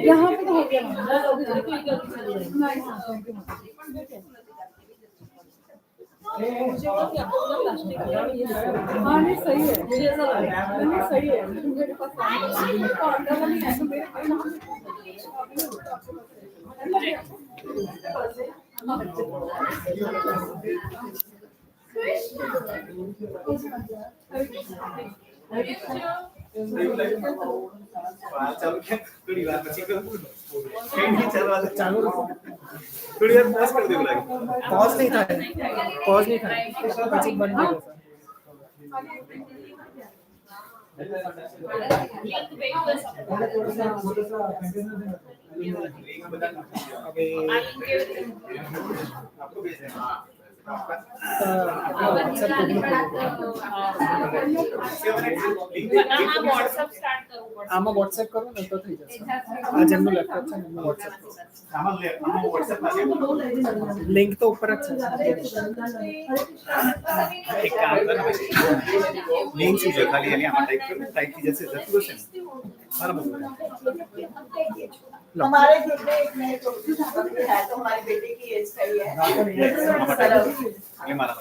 यहाँ पे तो हो गया। हाँ नहीं सही है, मुझे ऐसा लगा नहीं सही है, मेरे पास थोड़ी देर पॉज कर दे बुला के। पॉज नहीं था, पॉज नहीं था, बस एक बंद हो गया। आपको भेजना है। આમાં WhatsApp કરો ને તો થઈ જશે. આ જેમનું લેપટોપ છે એમનું WhatsApp કરો. આમાં WhatsApp માં લિંક તો ઉપર જ છે. એક કામ કરો, લિંક શું છે ખાલી એની આમાં ટાઈપ की जैसे जरूर है बराबर हमारे ग्रुप में एक नए दोस्त है तो हमारे बेटे की एज का ही है। ये मारा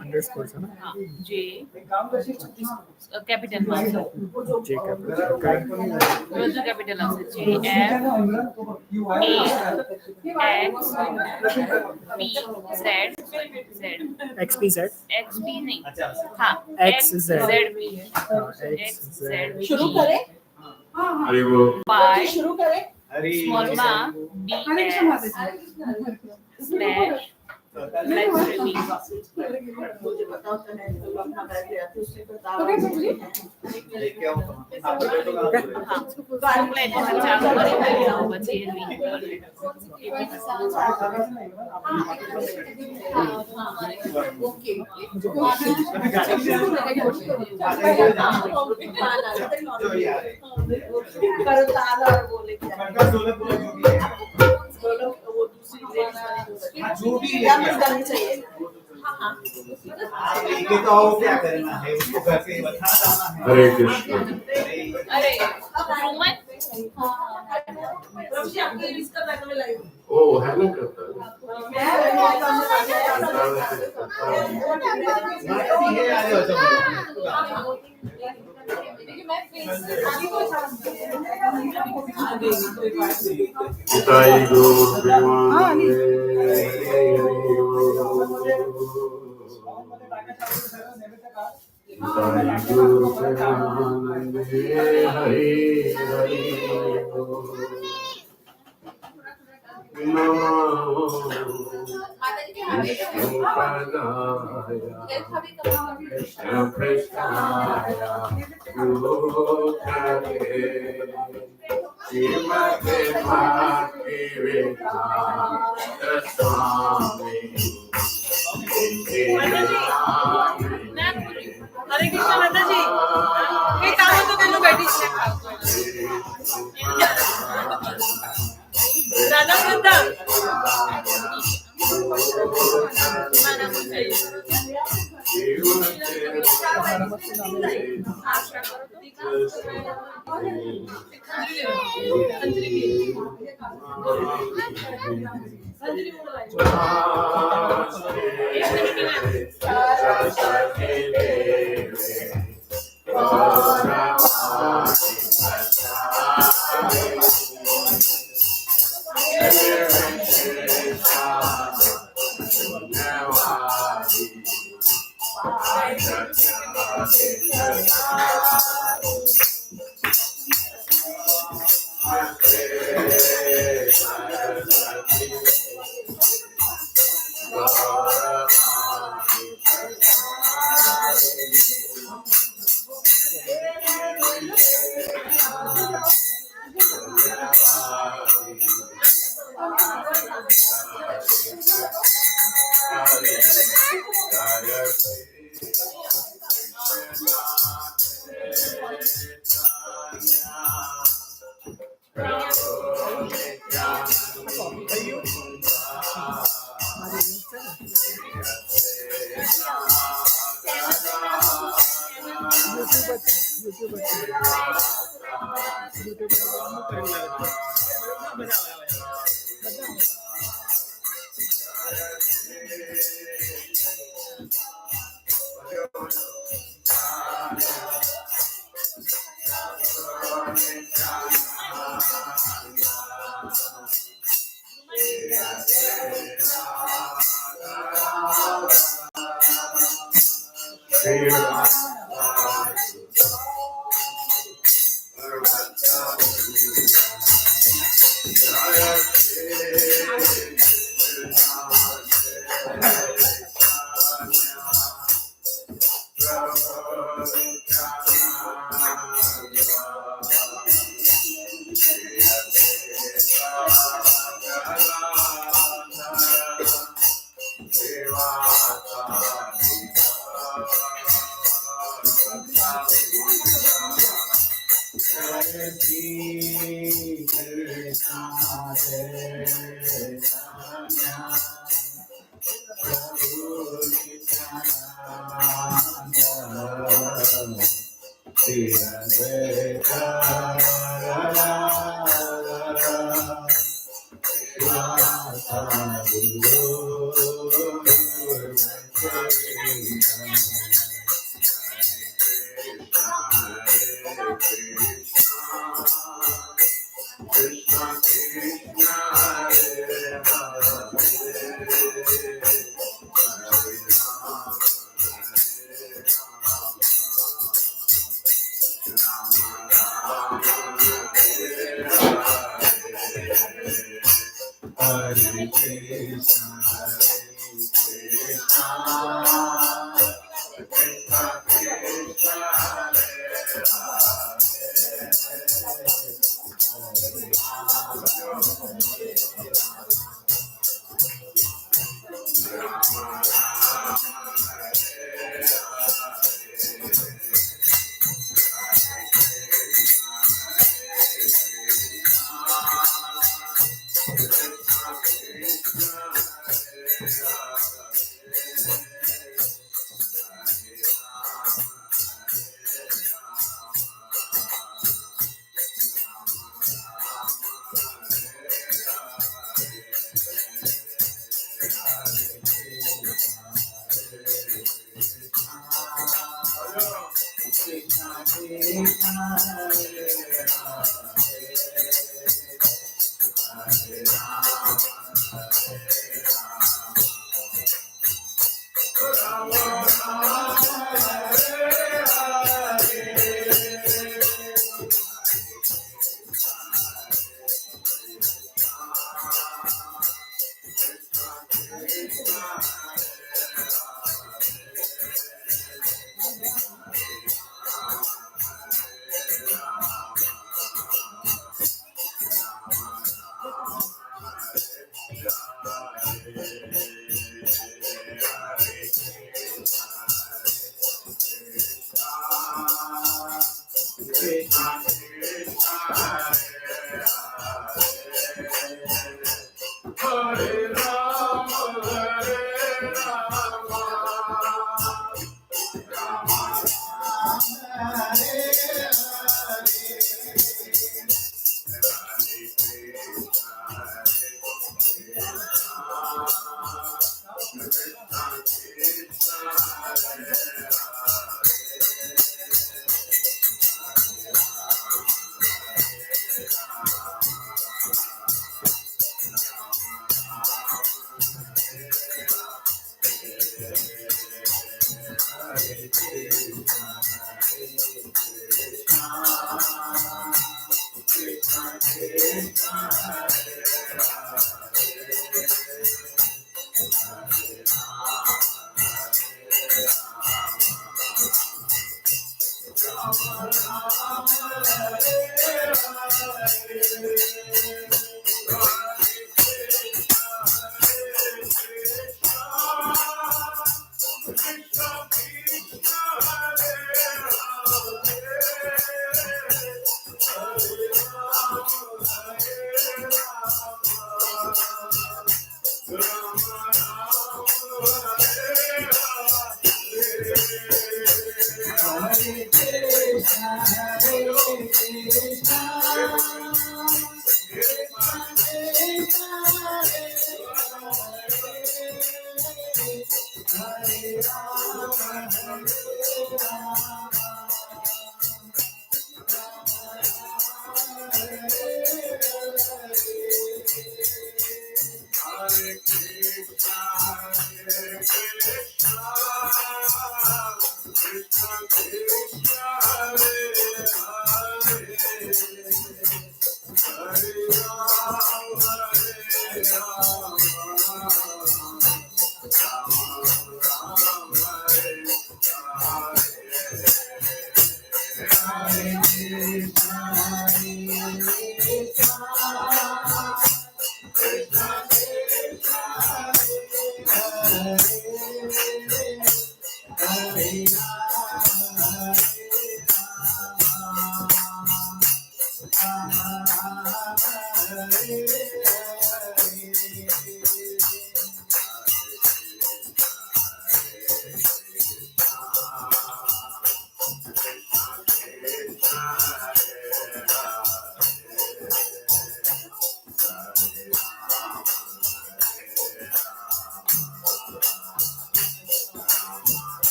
अंडरस्कोर है ना? J capital marks J capital rose capital marks J F A X P Z Z X P Z X P नहीं हाँ X Z P X Z शुरू करें? अरे वो Y शुरू करें? small ma B S slash मुझे बताओ तो है तो अपना बैठ गया तो उसने बताया क्या होता है आप तो हाँ फॉर्मूला एक बार चालू करेंगे बच्चे लिंक ओके करो ताला और बोले क्या वो दूसरी जो भी करनी चाहिए। ये तो और क्या करना है उसको घर पे बता जाना है। हरे कृष्ण। अरे रोमन ओ हैंग करता है। ये आ जाओ Jai Guru Premanande. Jai Guru Premanande. Hari Hari Namo Vishnu Padaya Krishna Prasthaya Gurukare Srimate Bhakti Vedanta Swami हरे कृष्ण माता जी ये काम तो तेनों बैठी से दादा वृंदा माना मुझे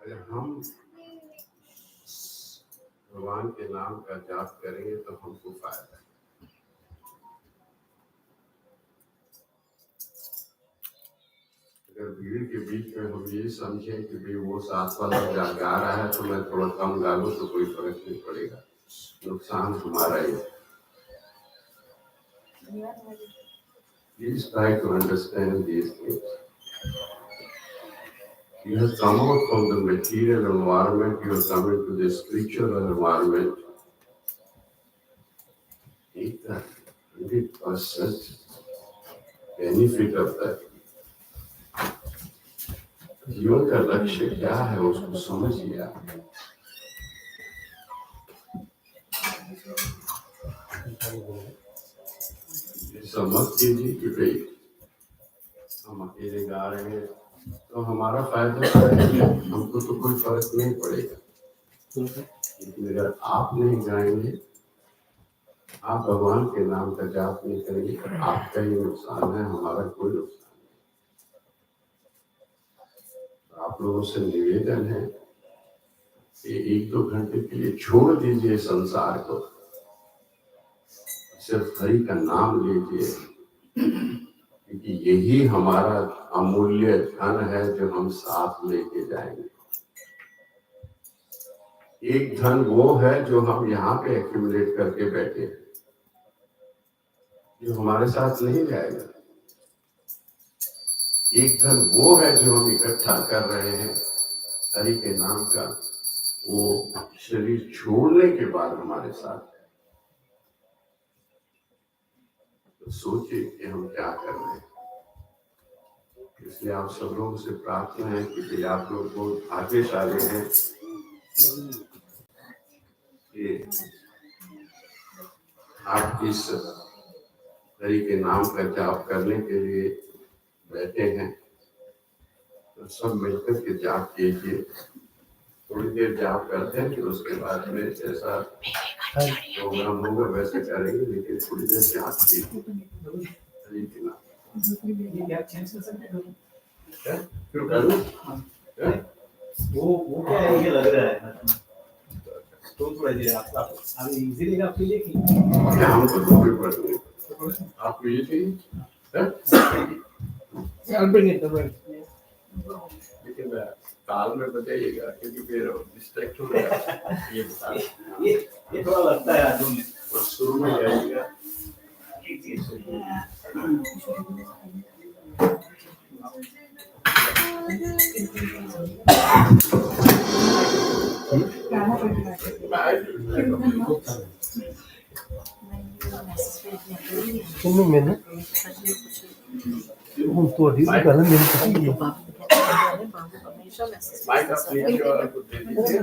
अगर हम भगवान के नाम का जाप करेंगे तो हमको फायदा है। अगर भीड़ के बीच में हम ये समझें कि भाई वो साथ वाला गा रहा है तो मैं थोड़ा कम गा लूं तो कोई फर्क नहीं पड़ेगा, नुकसान हमारा ही है। Please try to understand these things. You have come out from the material environment, you have come into the spiritual environment. Take that 100% benefit of that. जीवन का लक्ष्य क्या है उसको समझिए। ऐसा मत कीजिए कि भाई हम अकेले गा रहे हैं तो हमारा फायदा है, हमको तो कोई फर्क नहीं पड़ेगा। लेकिन अगर आप नहीं गाएंगे, आप भगवान के नाम का जाप नहीं करेंगे तो आपका ही नुकसान है, हमारा कोई नुकसान नहीं। आप लोगों से निवेदन है कि 1-2 घंटे के लिए छोड़ दीजिए संसार को, सिर्फ हरि का नाम लीजिए, यही हमारा अमूल्य धन है जो हम साथ लेके जाएंगे। एक धन वो है जो हम यहाँ पे एक्यूमुलेट करके बैठे हैं, जो हमारे साथ नहीं जाएगा। एक धन वो है जो हम इकट्ठा कर रहे हैं हरि के नाम का, वो शरीर छोड़ने के बाद हमारे साथ है। तो सोचिए कि हम क्या कर रहे हैं। इसलिए आप सब लोगों से प्रार्थना है कि आप लोग बहुत भाग्यशाली हैं कि आप इस हरि के नाम का जाप करने के लिए बैठे हैं। तो सब मिलकर के जाप कीजिए। थोड़ी देर जाप करते हैं, फिर उसके बाद में जैसा प्रोग्राम होगा वैसे करेंगे, लेकिन थोड़ी देर जाप कीजिए हरि के नाम। वो क्या है, ये लग रहा है तो थोड़ा देर आप अभी इजीली आपके लिए कि हमको तो कोई प्रश्न नहीं। आपको ये चाहिए? लेकिन काल में बताइएगा, क्योंकि फिर डिस्ट्रैक्ट हो गया। ये थोड़ा लगता है आदमी में। और शुरू में जाइएगा। माइक आप लीजिए और कुछ दे दीजिए।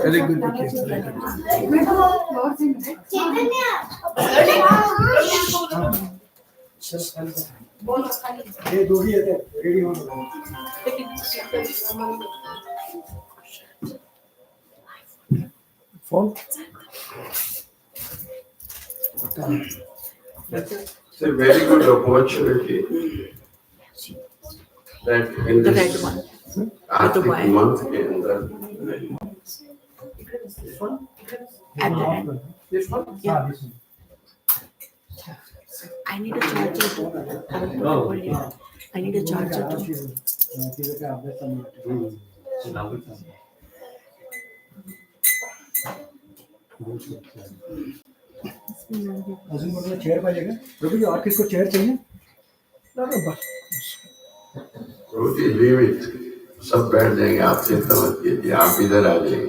Very good. ये दो ही है रेडी हो गए। Phone It's a very good opportunity that in this Kartik month के अंदर I need a charger too. I need a charger too. अजून कोणाला चेअर पाहिजे का? प्रभू जी और किसको चेयर चाहिए? रोटी leave it, सब बैठ जाएंगे। आप चिंता मत कीजिए, आप इधर आ जाइए।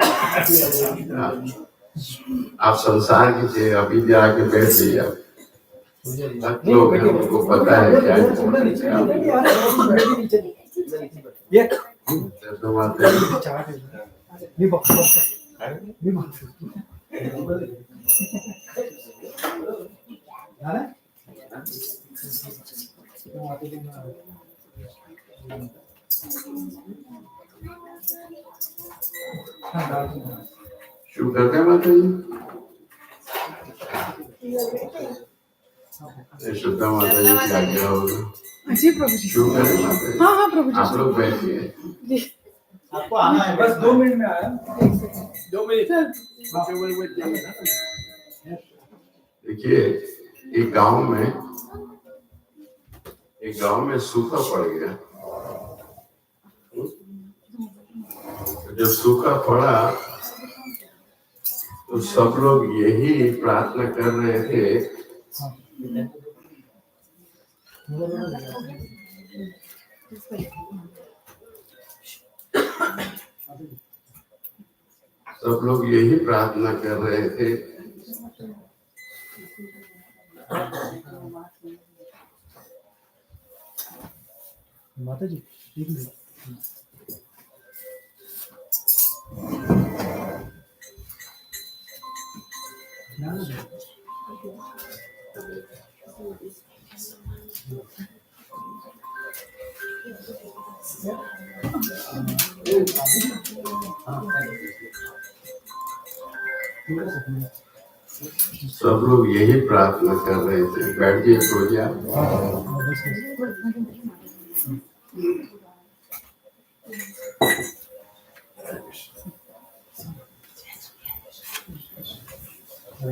आप संसार की चेयर अभी भी आके बैठ जाइए। आप लोग हैं, उनको पता है क्या है। शुरू करते हैं माता जी। शुद्धा माता जी की आज्ञा होगा। जी प्रभु जी। शुरू करें माता जी। हाँ प्रभु जी। आप लोग बैठिए। आपको आना है, बस 2 मिनट में आया। 2 मिनट। देखिए, एक गांव में सूखा पड़ गया। जब सूखा पड़ा तो सब लोग यही प्रार्थना कर रहे थे माता जी एक मिनट। सब लोग यही प्रार्थना कर रहे थे। बैठिए सोचिए। My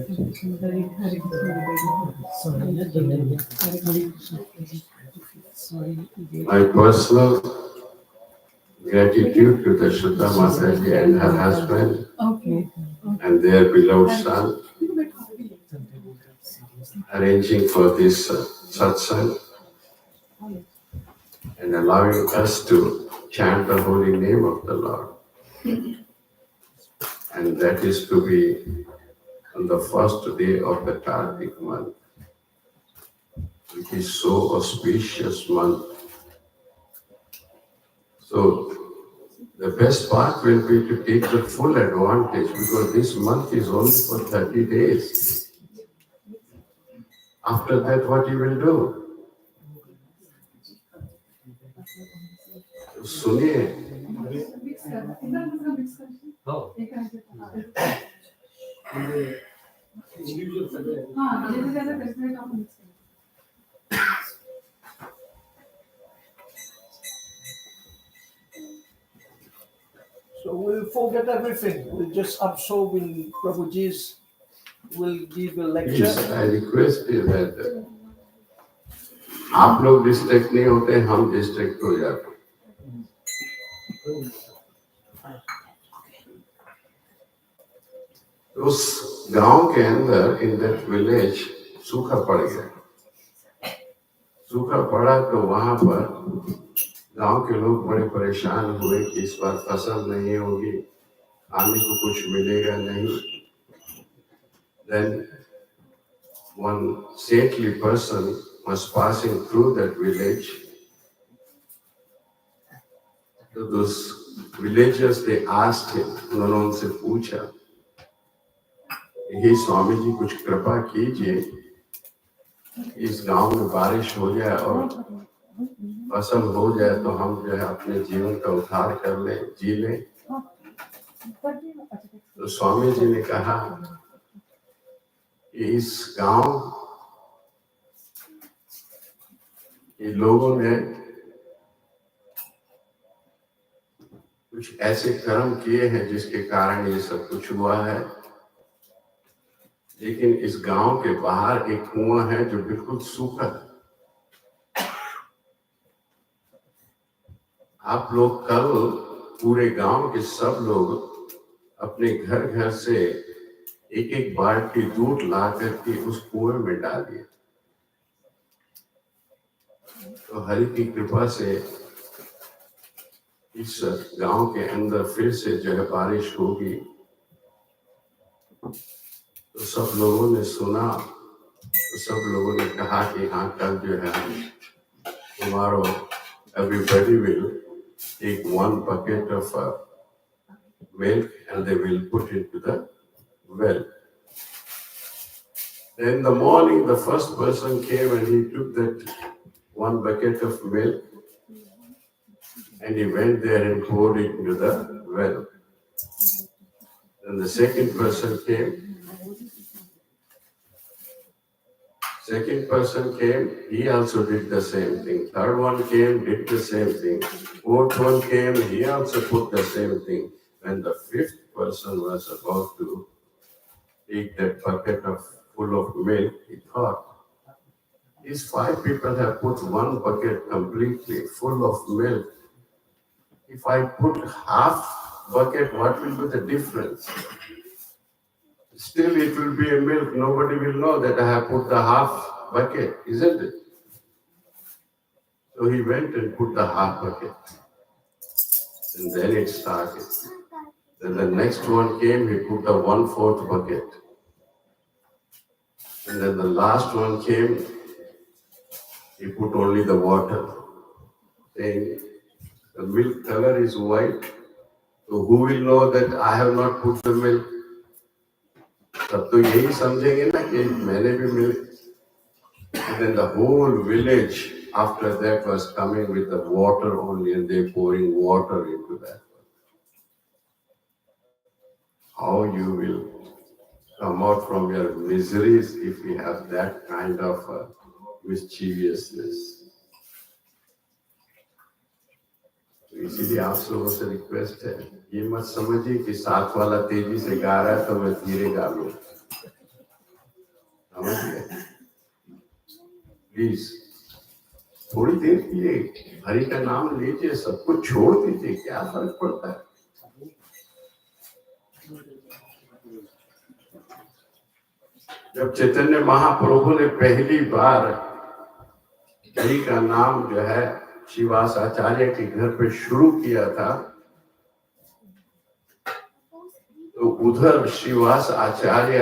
personal gratitude to the Shuddha Mataji and her husband and their beloved son arranging for this satsang and allowing us to chant the holy name of the Lord. And that is to be on the first day of the Kartik month, which is so auspicious month. So the best part will be to take the full advantage, because this month is only for 30 days. After that, what you will do? सुनिए So we'll forget everything. We'll just absorb in Prabhuji's. We'll give a lecture. Please, I request you that आप लोग distract नहीं होते, हम distract हो जाते. उस गांव के अंदर इन दैट विलेज सूखा पड़ गया. सूखा पड़ा तो वहां पर गांव के लोग बड़े परेशान हुए कि इस बार फसल नहीं होगी, खाने को कुछ मिलेगा नहीं. Then one saintly person was passing through that village. So those villagers, they asked him, उन्होंने उनसे पूछा, हे स्वामी जी कुछ कृपा कीजिए, इस गांव में बारिश हो जाए और फसल हो जाए तो हम जो है अपने जीवन का उद्धार कर लें, जी लें. तो स्वामी जी ने कहा कि इस गांव के लोगों ने कुछ ऐसे कर्म किए हैं जिसके कारण ये सब कुछ हुआ है. लेकिन इस गांव के बाहर एक कुआं है जो बिल्कुल सूखा है. आप लोग कल पूरे गांव के सब लोग अपने घर घर से एक एक बाल्टी दूध ला करके उस कुएं में डाल दिया. तो हरि की कृपा से इस गांव के अंदर फिर से जो है बारिश होगी. तो सब लोगों ने सुना, तो सब लोगों ने कहा कि हाँ कल जो है tomorrow everybody will take one bucket of milk and they will put it to the well. Then in the morning the first person came and he took that one bucket of milk and he went there and poured it into the well. Then the second person came. He also did the same thing. Third one came, did the same thing. Fourth one came, he also put the same thing. When the fifth person was about to take that bucket full of milk, he thought, these 5 people have put one bucket completely full of milk. If I put half bucket, what will be the difference? Still it will be a milk. Nobody will know that I have put the half bucket, isn't it? So he went and put the half bucket. And then it started. Then the next one came, he put the 1/4 bucket. And then the last one came, he put only the water. Saying, the milk color is white. So who will know that I have not put the milk? तब तो यही समझेंगे ना कि मैंने भी milk. And then the whole village after that was coming with the water only and they pouring water into that. How you will come out from your miseries if you have that kind of mischievousness. इसीलिए आप लोगों से request है, ये मत समझिए कि साथ वाला तेजी से गा रहा है तो मैं धीरे गा लूं. समझ गए? प्लीज थोड़ी देर के लिए हरि का नाम लीजिए, सब कुछ छोड़ दीजिए, क्या फर्क पड़ता है? जब चैतन्य महाप्रभु ने पहली बार हरि का नाम जो है श्रीवास आचार्य के घर पे शुरू किया था, तो उधर श्रीवास आचार्य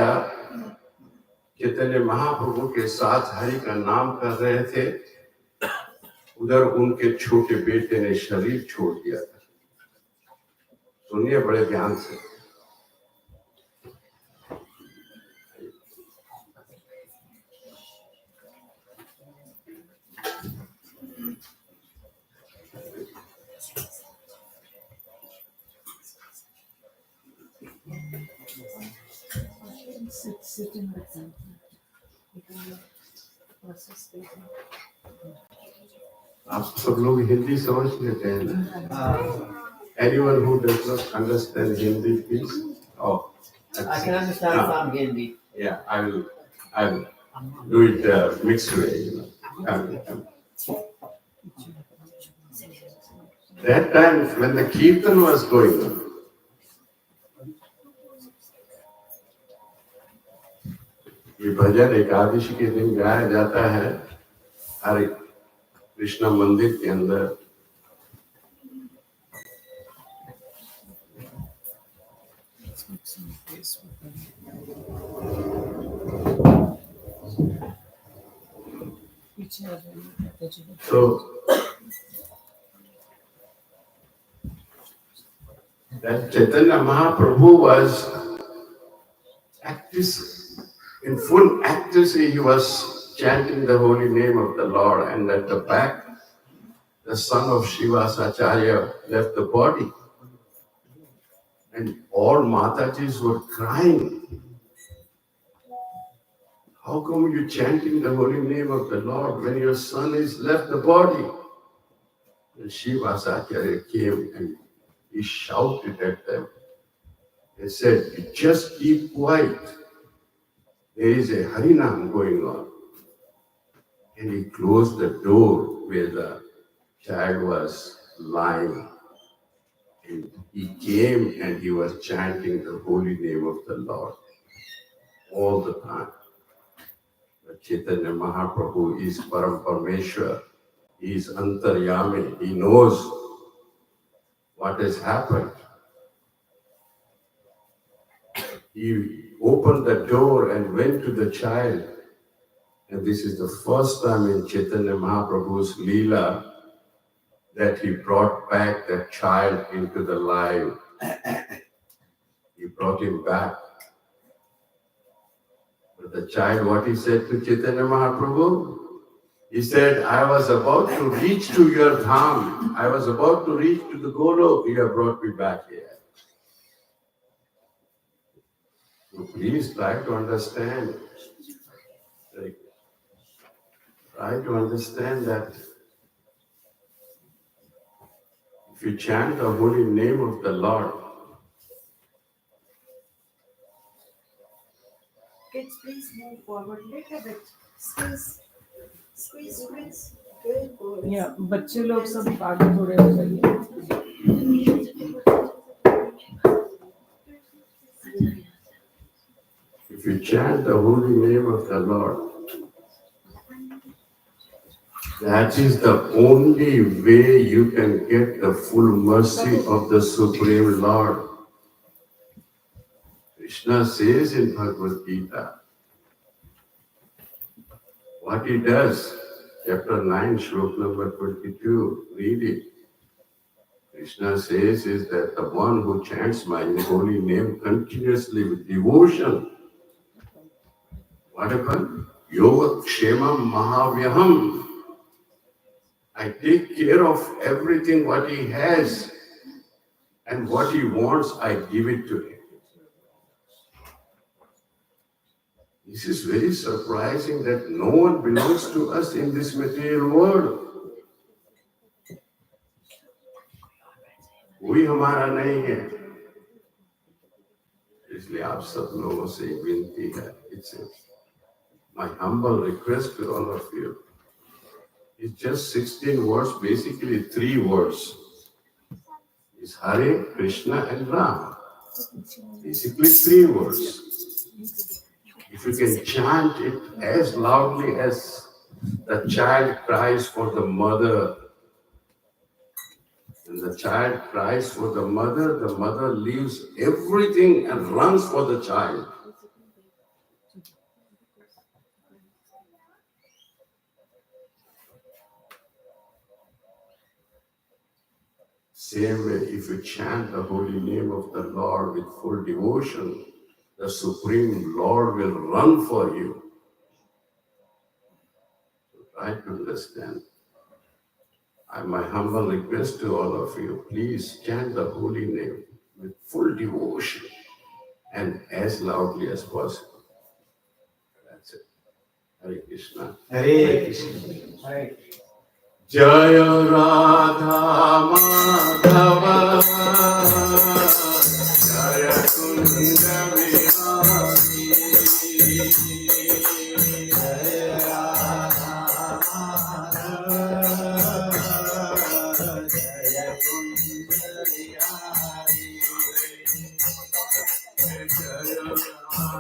चैतन्य महाप्रभु के साथ हरि का नाम कर रहे थे, उधर उनके छोटे बेटे ने शरीर छोड़ दिया था। सुनिए बड़े ध्यान से। आप सब लोग हिंदी समझ लेते हैं ना? Anyone who does not understand Hindi, please. Oh, I can understand some Hindi. Yeah, I will do it mixed way. You know. Come. That time when the Kirtan was going on, ये भजन एकादशी के दिन गाया जाता है हरे कृष्ण मंदिर के अंदर। So that Chaitanya Mahaprabhu was in full ecstasy. He was chanting the holy name of the Lord, and at the back, the son of Srivas Acharya left the body, and all Matajis were crying. How come you chanting the holy name of the Lord when your son is left the body? And Srivas Acharya came and he shouted at them. He said, just keep quiet. There is a Harinam going on. And he closed the door where the child was lying. And he came and he was chanting the holy name of the Lord all the time. But Chaitanya Mahaprabhu is Param Parmeshwar. He is Antaryami. He knows what has happened. He opened the door and went to the child. And this is the first time in Chaitanya Mahaprabhu's Leela that he brought back that child into the life. He brought him back. But the child, what he said to Chaitanya Mahaprabhu? He said, I was about to reach to your dham. I was about to reach to the Golok. You have brought me back here. So please try to understand. Try to understand that if you chant the holy name of the Lord, Kids, please move forward a little bit. Squeeze. Good boys. या बच्चे लोग सब आगे थोड़े हो जाइए। if you chant the holy name of the Lord, that is the only way you can get the full mercy of the Supreme Lord. Krishna says in Bhagavad Gita, what he does, chapter 9, shlok number 22, read it. Krishna says is that the one who chants my holy name continuously with devotion, what happened? Yoga Kshemam Mahavyaham. I take care of everything what he has, and what he wants, I give it to him. This is very surprising that no one belongs to us in this material world. कोई हमारा नहीं है, इसलिए आप सब लोगों से विनती है, my humble request to all of you is just 16 words, basically 3 words. It's Hare, Krishna and Ram. Basically 3 words. If you can chant it as loudly as the child cries for the mother, and the child cries for the mother leaves everything and runs for the child. Same way, if you chant the holy name of the Lord with full devotion, the Supreme Lord will run for you. So try to understand. My humble request to all of you, please chant the holy name with full devotion and as loudly as possible. That's it. Hare Krishna. Hare Krishna. Hare Jaya Radha Madhava Jaya Kunda Vihari Jaya Radha Madhava Jaya Kunda Vihari Jaya Radha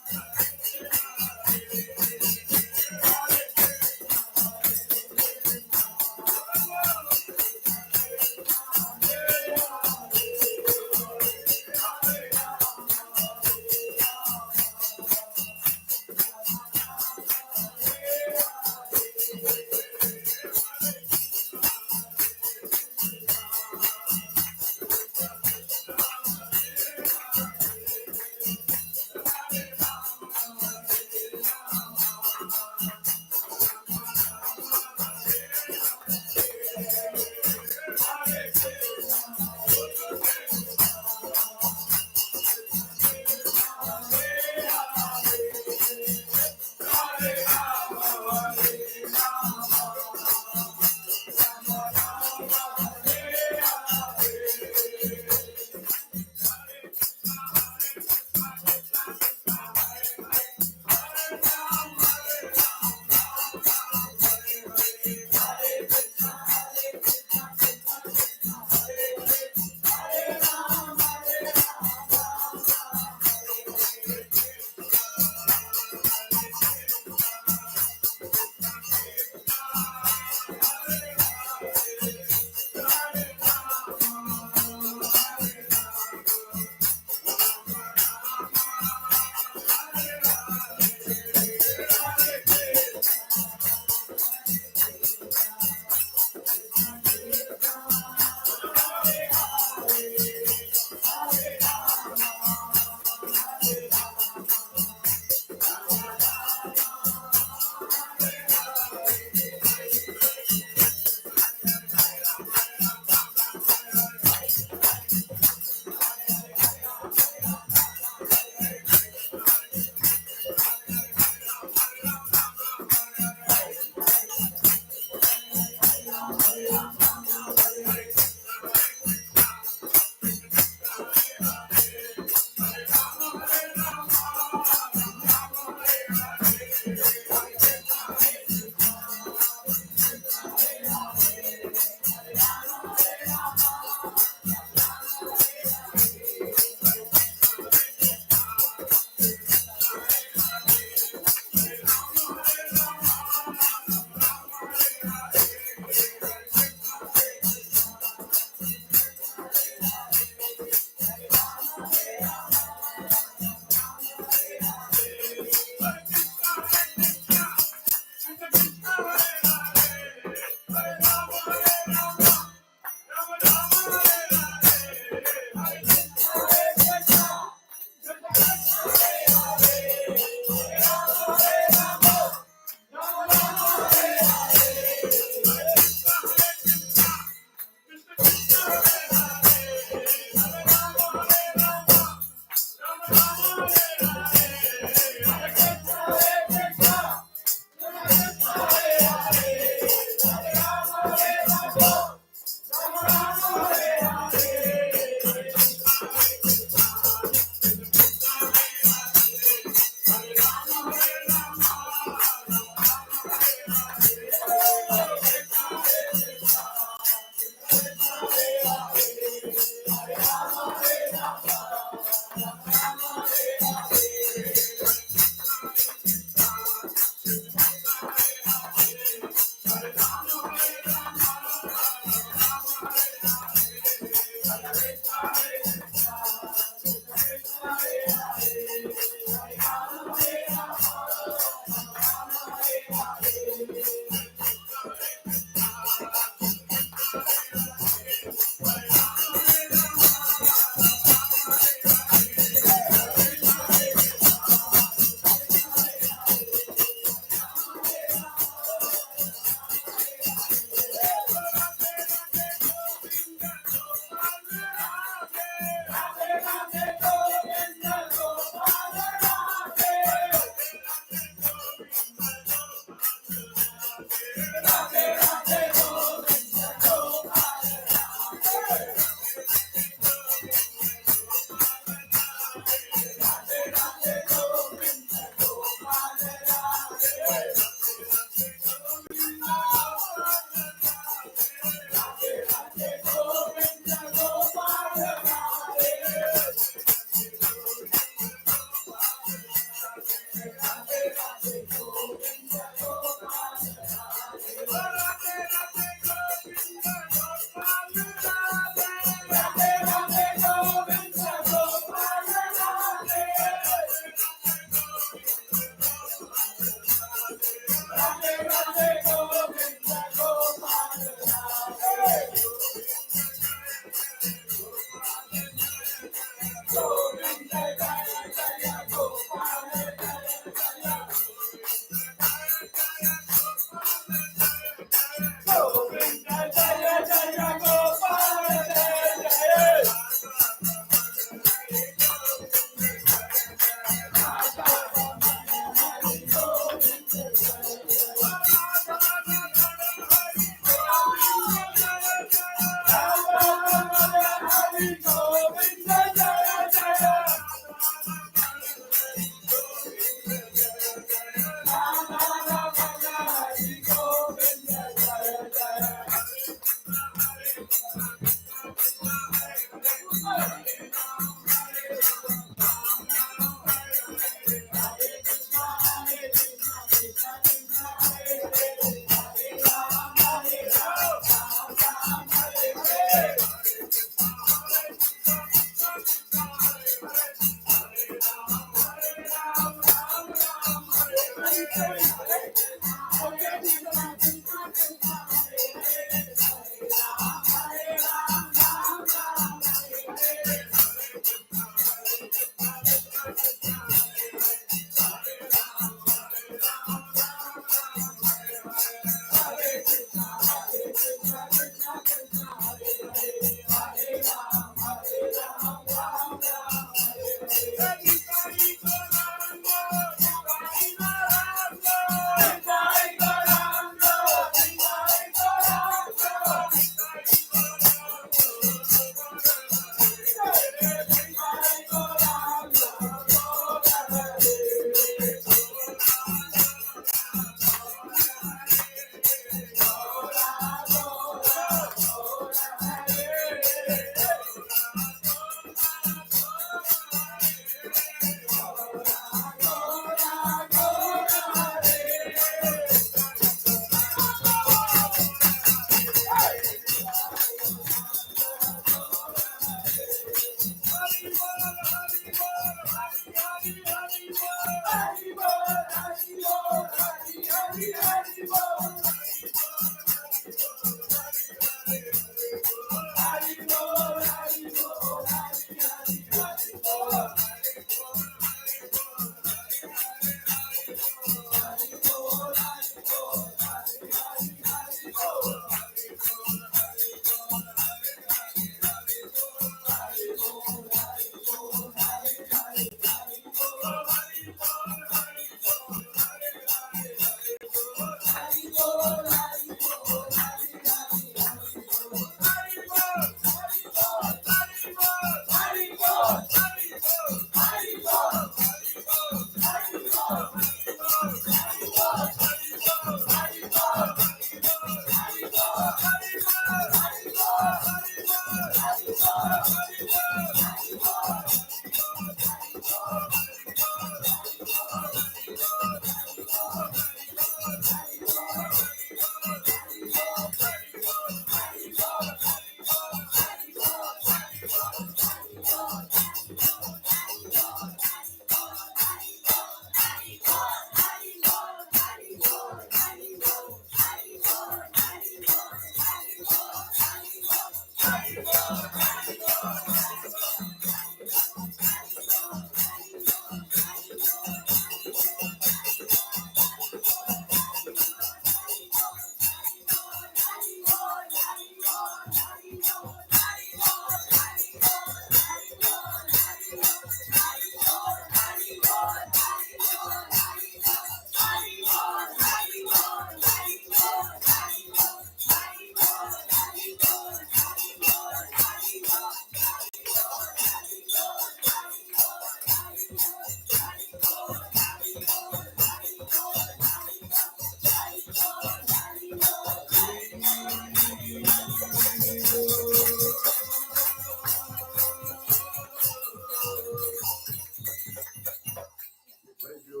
भाई जो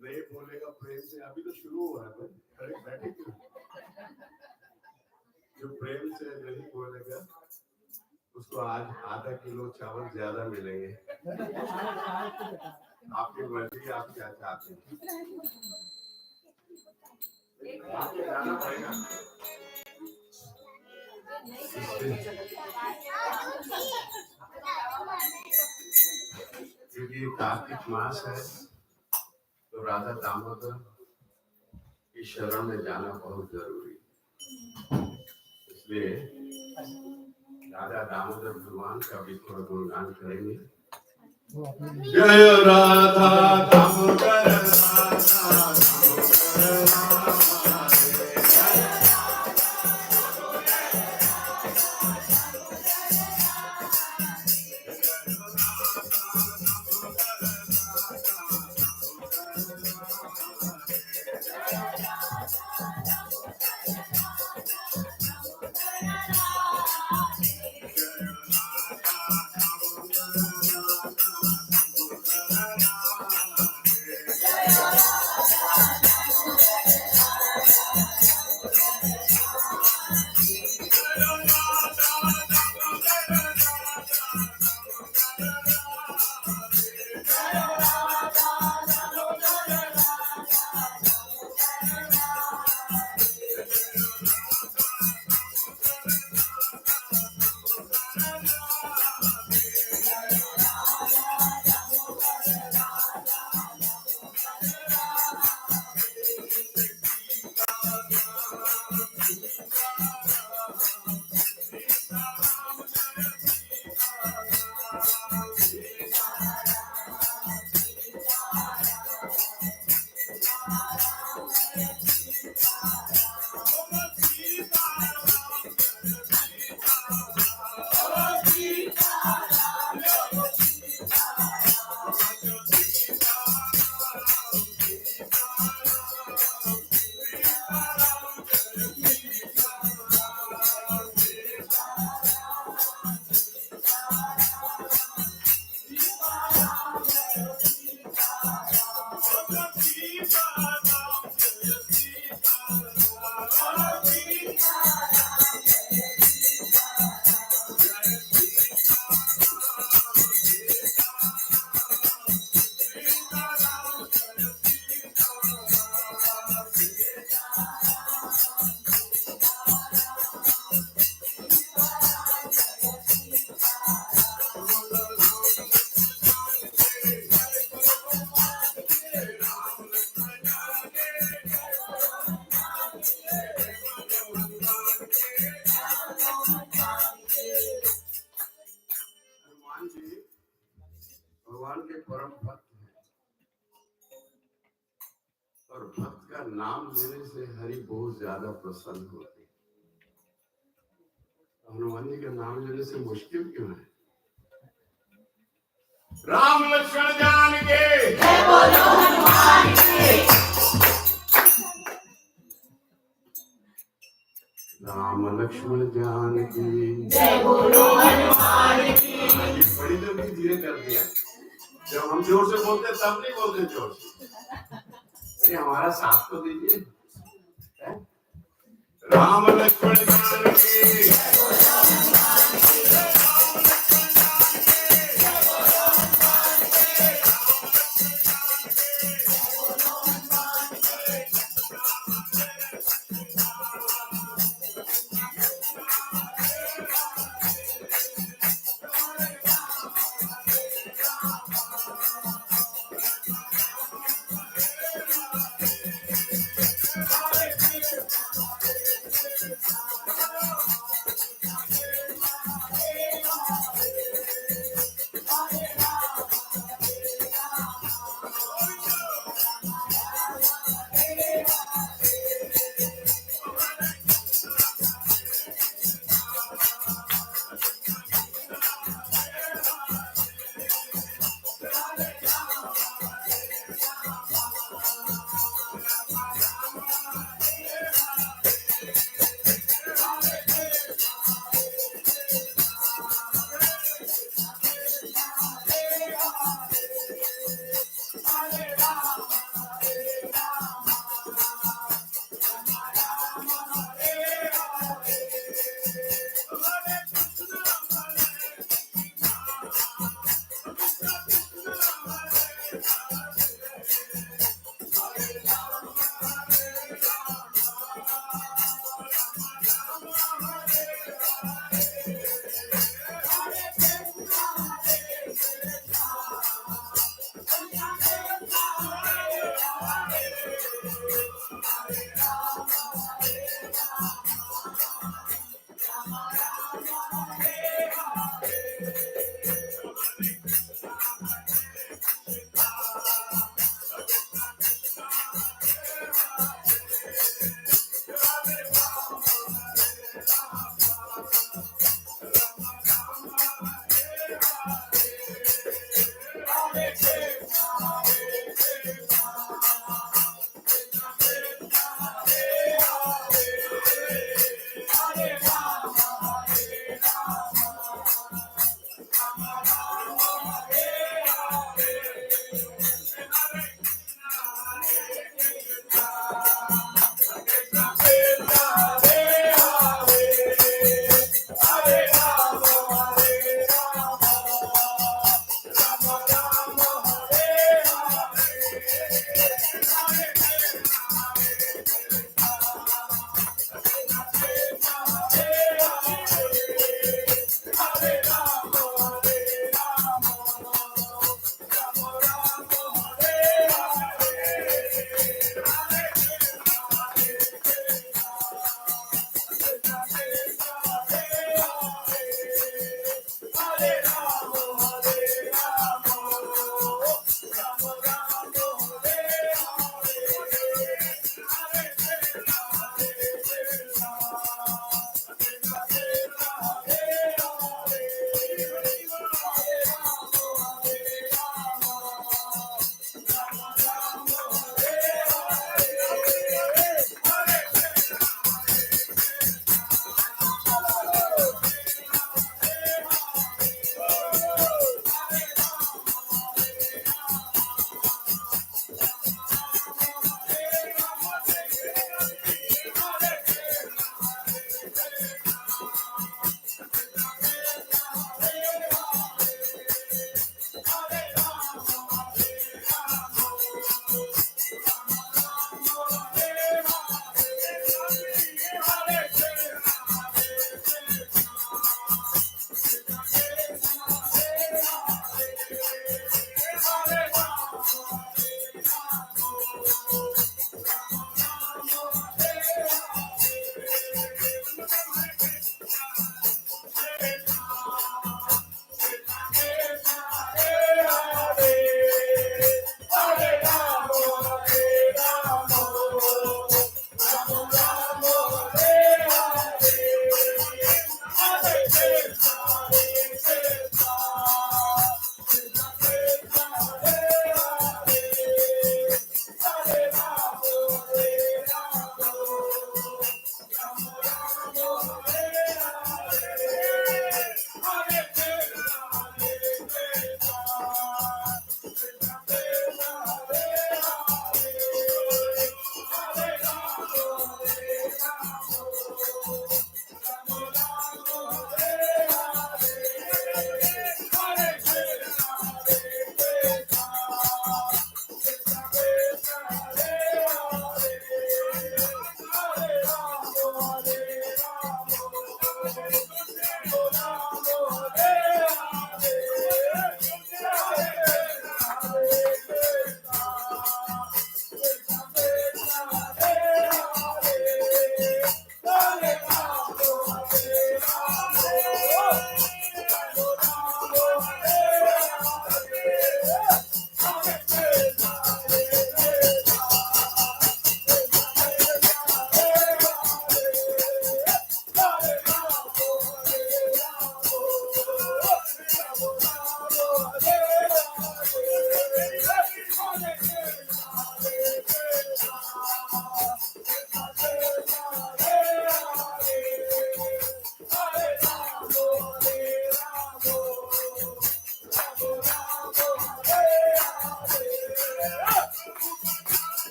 नहीं बोलेगा प्रेम से, अभी तो शुरू हुआ है भाई, अरे बैठे क्यों? जो प्रेम से नहीं बोलेगा उसको आज आधा किलो चावल ज्यादा मिलेंगे। आपकी मर्जी, आप क्या चाहते हैं? आपको जाना पड़ेगा क्योंकि कार्तिक मास है, तो राधा दामोदर की शरण में जाना बहुत जरूरी है। इसलिए राधा दामोदर भगवान का भी थोड़ा गुणगान करेंगे। जय राधा दामोदर राधा भगवान के परम भक्त हैं और भक्त का नाम लेने से हरि बहुत ज्यादा प्रसन्न होते हैं। हनुमान जी का नाम लेने से मुश्किल क्यों है? राम लक्ष्मण जान के जय बोलो हनुमान के। राम लक्ष्मण जान की जय बोलो हनुमान की। बड़ी तो भी धीरे कर दिया, जब हम जोर से बोलते तब नहीं बोलते जोर से। अरे हमारा साथ तो दीजिए। राम लक्ष्मण जान की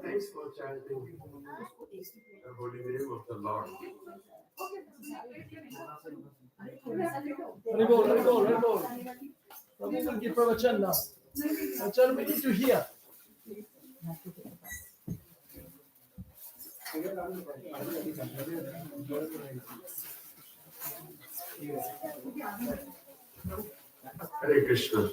Thanks for chanting the holy name of the Lord. Haribol, Haribol, Haribol. Prabhu will give pravachan now. Achal, we need to hear. Hare Krishna.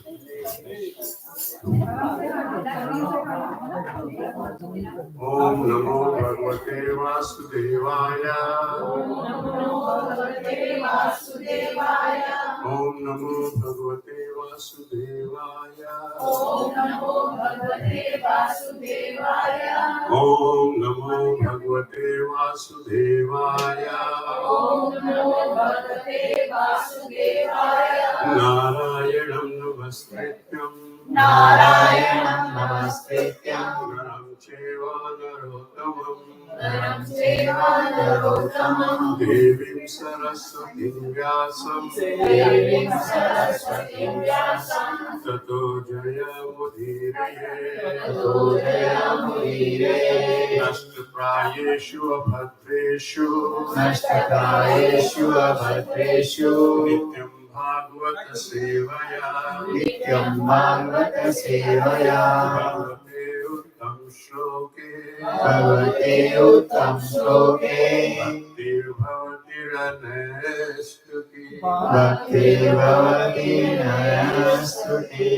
Om Namo Bhagavate Vasudevaya. Om Namo Bhagavate Vasudevaya. Om Namo Bhagavate Vasudevaya. Om Namo Bhagavate Vasudevaya. Om Namo Bhagavate Vasudevaya. Om Namo Bhagavate Vasudevaya. Narayanam Namaskrityam. Narayanam Namaskrityam. Naram Cheva Narottamam. Naram Cheva Narottamam. Devim Saraswatim Vyasam. Devim Saraswatim Vyasam. Tato Jayamudiraye. Tato Jayamudiraye. Nashtaprayeshu abhadreshu. Nashtaprayeshu abhadreshu. Nityam Bhagavata Sevaya. Nityam Bhagavata Sevaya. Bhagavate Uttam Shloke. Bhagavate Uttam Shloke. Bhaktir Bhavati Ranastuti. Bhaktir Bhavati Ranastuti.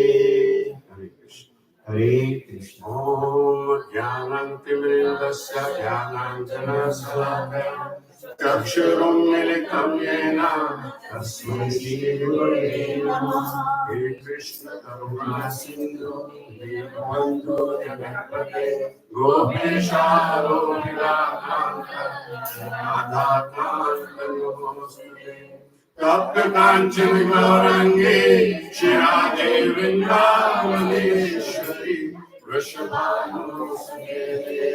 Hare Krishna. Hare Krishna. Om Jnanantimrindasya Jnananjanasalakaya Chakshurum Militam Yena Tasmai Shri Gurave Namah. Hare Krishna Karuna Sindhu Dinabandhu Jagapate Gopesha Govinda Radha Namaste. Tapta Kanchana Gaurangi Shirade Vrindavaneshwari Vrishabhanusude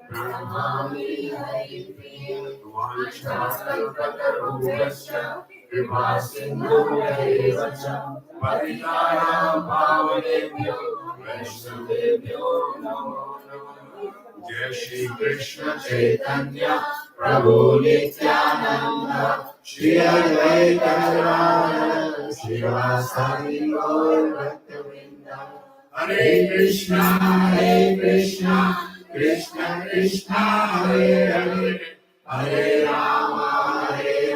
Pranamami Haripriya Vanchakalpatarubhasya Vipasindhu Devacha Patitanam Pavanebhyo Vaishnavebhyo Namo Namah. Jai Shri Krishna Chaitanya Prabhu Nityananda Shri Advaita Gadadhara Srivasadi Gaur Bhaktavrinda. Hare Krishna Krishna Krishna Hare Hare Hare Rama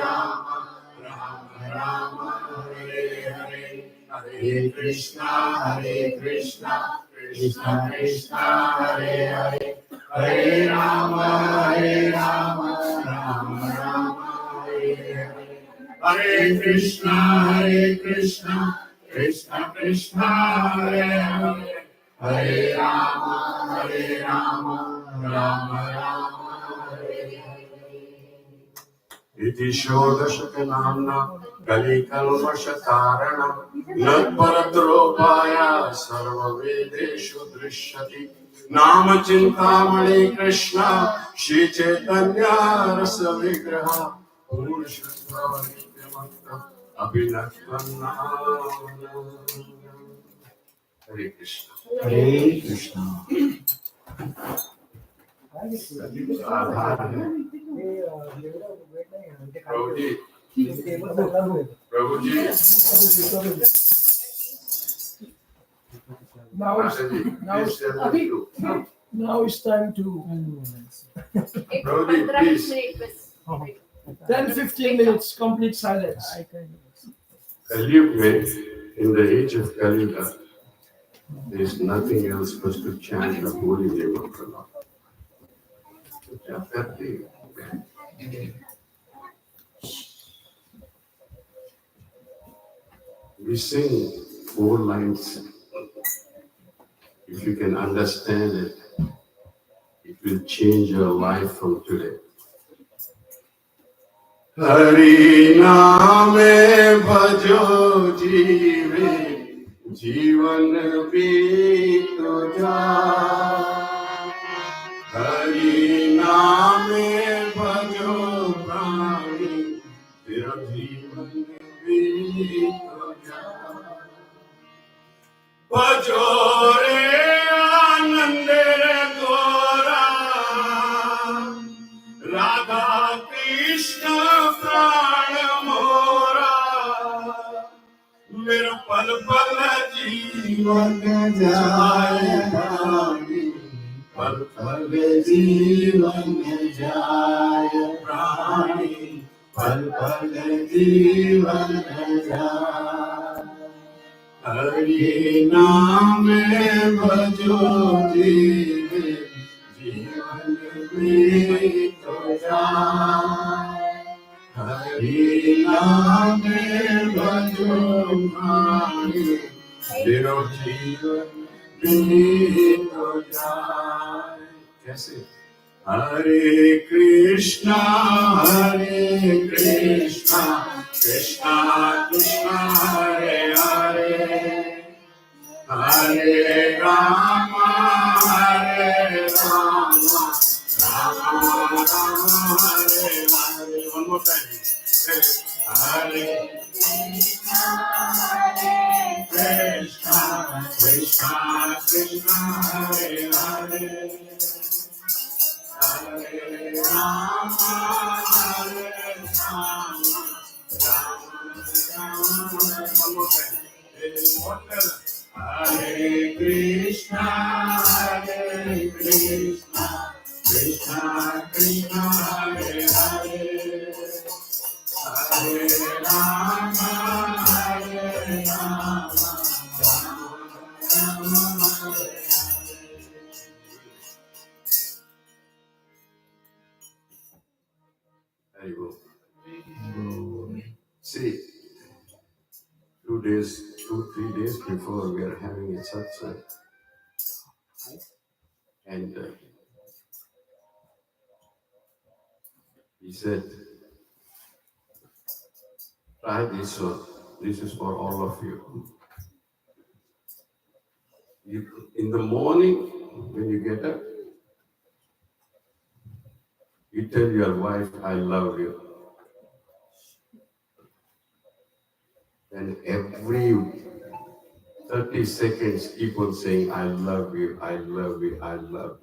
Rama Rama Hare Hare. Hare Krishna Krishna Krishna Hare Hare Hare Rama Rama Rama Hare Hare. Hare Krishna Krishna Krishna Hare Hare Hare Rama Rama Rama Hare Hare. Iti Shodashkanamna Kalikalvashataranam Natparatropaya Sarvavedeshu Drishyati Nama Chintamani Krishna Shri Chaitanya Rasa Vigraha Purushottama Nityamakta Abhinatvanna. Hare Krishna. Hare Krishna. आधार है प्रभु जी प्रभु जी Now it's time to प्रभु जी please 10-15 minutes complete silence. कलयुग में in the age of Kaliyuga there is nothing else but to chant the holy name of the Lord. We sing 4 lines. If you can understand it, it will change your life from today. Hari Name Bhajo Jeeve Jeevan Beeto Jaye. Hari Name Bhajo Prani Tera Jeevan Beeto Jaye. Bhajo Re Anand Re Gora Radha Krishna Pran Mora Mera Pal Pal Jeevan Jaye Prani Pal Pal Jeevan Jaye Prani Pal Pal Jeevan Jaye. Hari Name Bhajo Jeeve Jeevan Beeto Jaye. Hari Name Bhajo Prani Tera Jeevan Beeto Jaye. कैसे? Hare Krishna Krishna Krishna Hare Hare Hare Rama Rama Rama Hare Hare. One more time. Hare Krishna Krishna Krishna Hare Hare Hare Rama One more time. Hare Krishna Krishna Krishna Hare Hare Hare Rama Rama Rama Hare I will. See, 3 days before we are having a satsang, and he said, try this one. This is for all of you. In the morning, when you get up, you tell your wife, I love you. And every 30 seconds, keep on saying, I love you, I love you, I love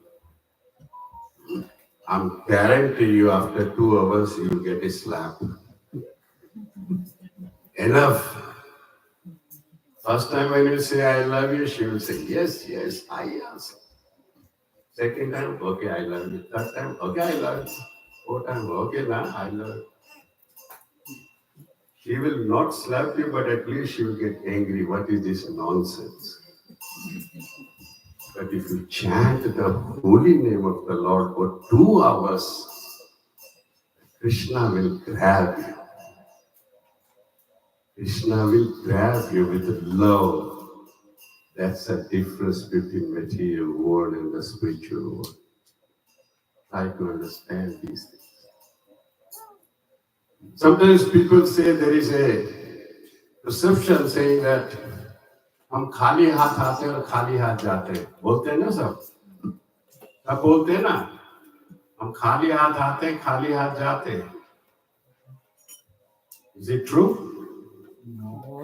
you. I'm guarantee you after 2 hours, you'll get a slap. Enough. First time when you say, I love you, she will say, yes, yes, I answer. Second time, okay, I love you. Third time, okay, I love you. Fourth time, okay, now I love you. She will not slap you, but at least she will get angry. What is this nonsense? But if you chant the holy name of the Lord for 2 hours, Krishna will grab you. Krishna will grab you with love. That's the difference between material world and the spiritual world. Try to understand these things. Sometimes people say there is a perception saying that हम खाली हाथ आते हैं और खाली हाथ जाते हैं. बोलते हैं ना सब बोलते हैं ना, हम खाली हाथ आते हैं, खाली हाथ जाते हैं. Is it true?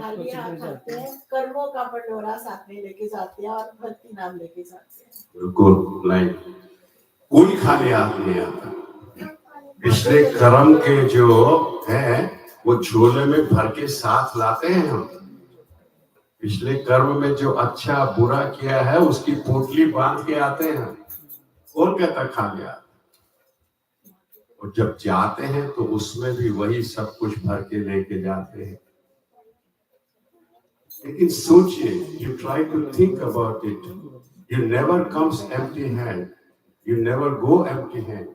खाली हाथ आते हैं, कर्मों का भंडोरा साथ में लेके जाते हैं और भक्ति नाम लेके जाते हैं. बिल्कुल नहीं, कोई खाली हाथ नहीं आता. पिछले कर्म के जो है वो झोले में भर के साथ लाते हैं हम. पिछले कर्म में जो अच्छा बुरा किया है उसकी पोटली बांध के आते हैं. और कहता खाली हाथ. और जब जाते हैं तो उसमें भी वही सब कुछ भर के लेके जाते हैं. लेकिन सोचिए, you try to think about it. You never comes empty hand. You never go empty hand.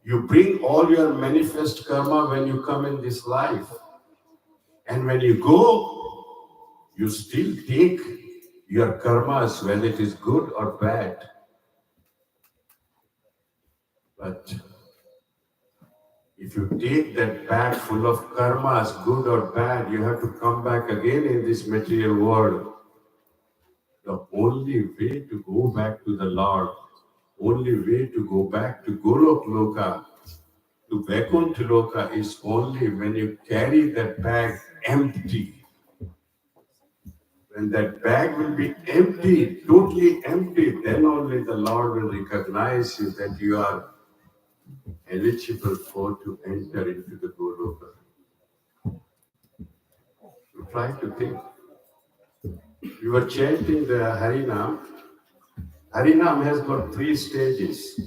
You bring all your manifest karma when you come in this life. And when you go, you still take your karmas, whether it is good or bad. But if you take that bag full of karmas, good or bad, you have to come back again in this material world. The only way to go back to the Lord, only way to go back to Golok Loka, to Vaikuntha Loka, is only when you carry that bag empty. When that bag will be empty, totally empty, then only the Lord will recognize you that you are eligible for to enter into the Goloka. You try to think. We were chanting the Harinam. Harinam has got 3 stages.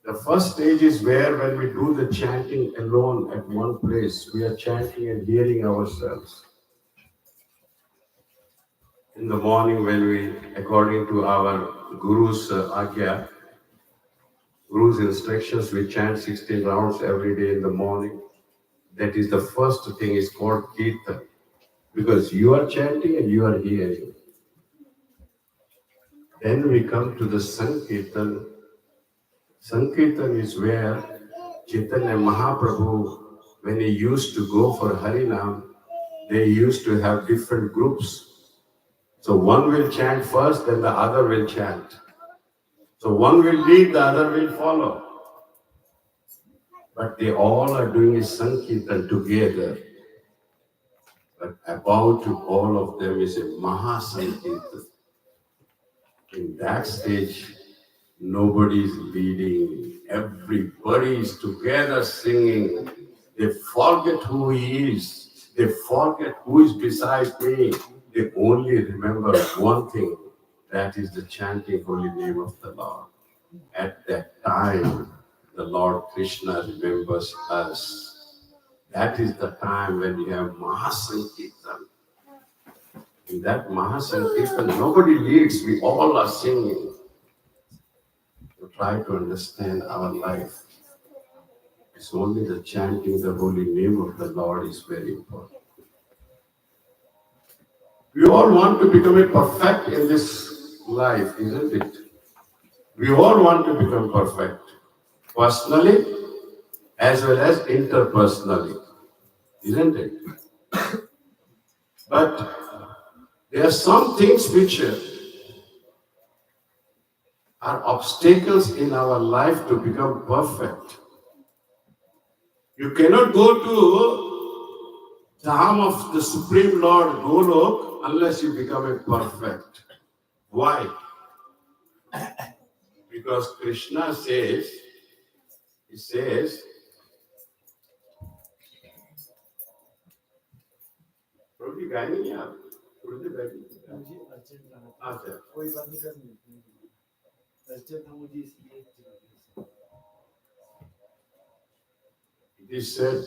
The first stage is where when we do the chanting alone at one place, we are chanting and hearing ourselves. In the morning when we, according to our Guru's Agya, Guru's instructions, we chant 16 rounds every day in the morning. That is the first thing, is called Kirtan. Because you are chanting and you are hearing. Then we come to the Sankirtan. Sankirtan is where Chaitanya Mahaprabhu, when he used to go for Harinam, they used to have different groups. So one will chant first, then the other will chant. So one will lead, the other will follow. But they all are doing a Sankirtan together. But about to all of them is a Mahasankirtan. In that stage, nobody is leading. Everybody is together singing. They forget who he is. They forget who is beside me. They only remember one thing. That is the chanting holy name of the Lord. At that time, the Lord Krishna remembers us. That is the time when we have Mahasankirtan. In that Mahasankirtan, nobody leads, we all are singing. To try to understand our life. It's only the chanting the holy name of the Lord is very important. We all want to become a perfect in this life, isn't it? We all want to become perfect, personally as well as interpersonally, isn't it? But there are some things which are obstacles in our life to become perfect. You cannot go to Dham of the Supreme Lord Golok unless you become a perfect. Why? Because Krishna says, he says, Prabhu जी गाएंगे नहीं आप? थोड़ी देर बैठिए। मुझे urgent जाना था। अच्छा। कोई बात नहीं करनी अर्जेंट था मुझे इसलिए It is said,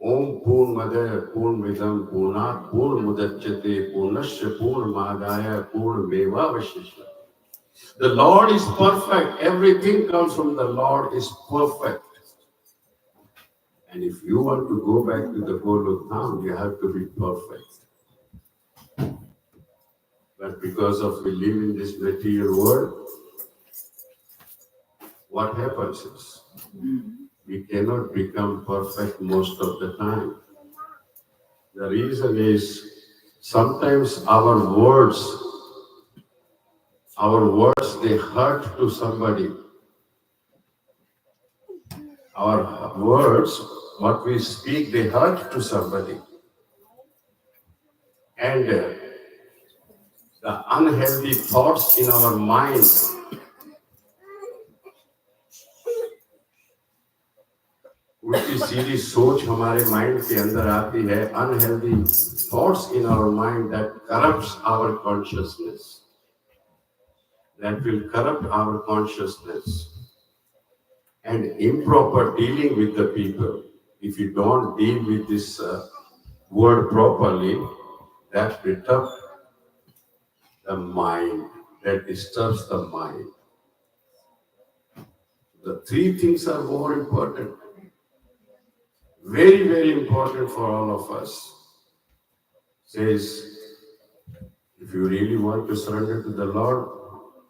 Om Purnamada Purnamidam Purnat Purnamudachyate Purnasya Purnamadaya Purnamevavashishyate. The Lord is perfect. Everything comes from the Lord is perfect. And if you want to go back to the Golok Dham, you have to be perfect. But because of we live in this material world, what happens is we cannot become perfect most of the time. The reason is sometimes our words, they hurt to somebody. Our words, what we speak, they hurt to somebody. And the unhealthy thoughts in our mind, उल्टी सीधी सोच हमारे mind के अंदर आती है, unhealthy thoughts in our mind that corrupts our consciousness. That will corrupt our consciousness. And improper dealing with the people. If you don't deal with this word properly, that disturbs the mind. That disturbs the mind. The three things are more important. Very, very important for all of us. Says, if you really want to surrender to the Lord,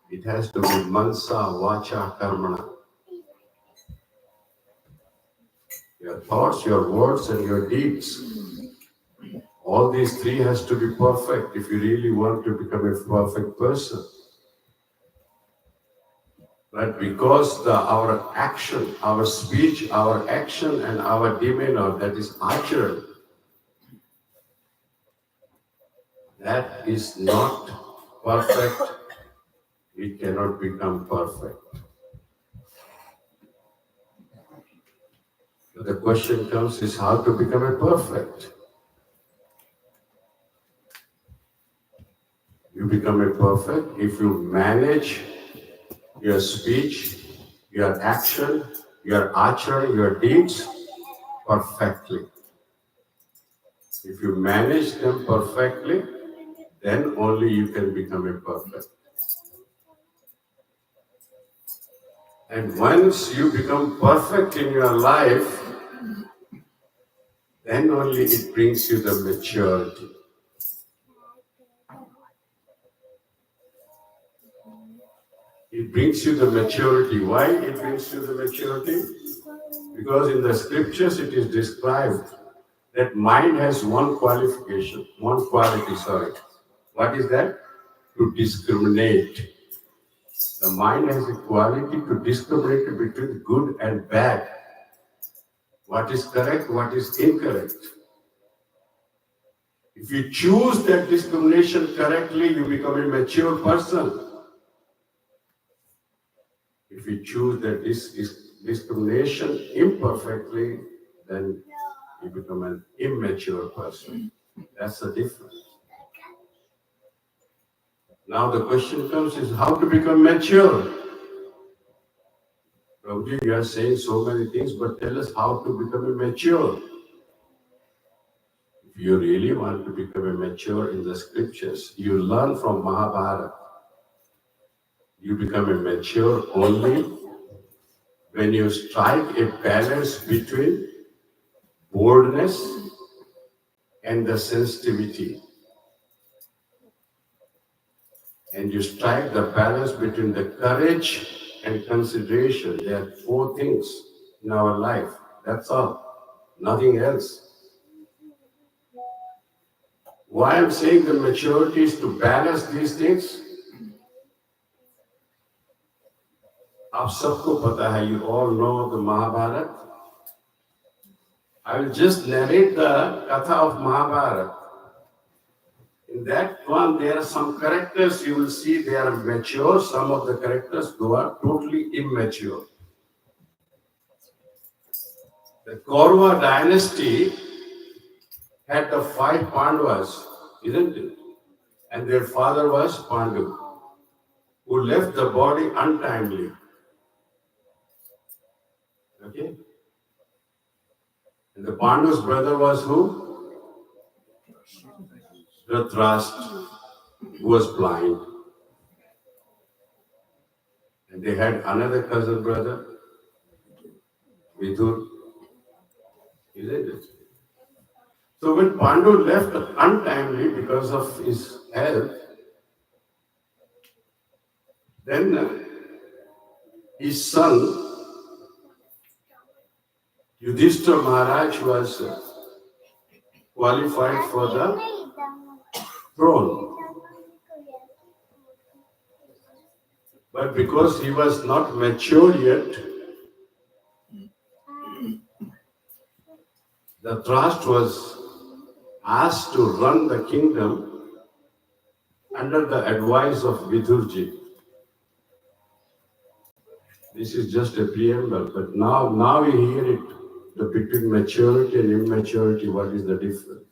it has to be mansa, vacha, karmana. Your thoughts, your words, and your deeds. All these three has to be perfect if you really want to become a perfect person. But because our action, our speech, our action, and our demeanor, that is acharan, that is not perfect, we cannot become perfect. So the question comes is how to become a perfect. You become a perfect if you manage your speech, your action, your acharan, your deeds perfectly. If you manage them perfectly, then only you can become a perfect. And once you become perfect in your life, then only it brings you the maturity. It brings you the maturity. Why it brings you the maturity? Because in the scriptures it is described that mind has one quality. What is that? To discriminate. The mind has a quality to discriminate between good and bad. What is correct, what is incorrect. If you choose that discrimination correctly, you become a mature person. If you choose that discrimination imperfectly, then you become an immature person. That's the difference. Now the question comes is how to become mature. Prabhuji, you are saying so many things, but tell us how to become a mature. If you really want to become a mature in the scriptures, you learn from Mahabharata. You become a mature only when you strike a balance between boldness and the sensitivity, and you strike the balance between the courage and consideration. There are four things in our life. That's all. Nothing else. Why I'm saying the maturity is to balance these things. आप सबको पता है, you all know the Mahabharata. I will just narrate the Katha of Mahabharata. In that one, there are some characters you will see they are mature. Some of the characters who are totally immature. The Kaurava dynasty had the 5 Pandavas, isn't it? And their father was Pandu, who left the body untimely. Okay? And the Pandu's brother was who? Dhritarashtra, who was blind. And they had another cousin brother, Vidur, isn't it? So when Pandu left untimely because of his health, then his son, Yudhishthira Maharaj, was qualified for the throne. But because he was not mature yet, the Dhritarashtra was asked to run the kingdom under the advice of Vidurji. This is just a preamble, but now we hear it, between maturity and immaturity, what is the difference?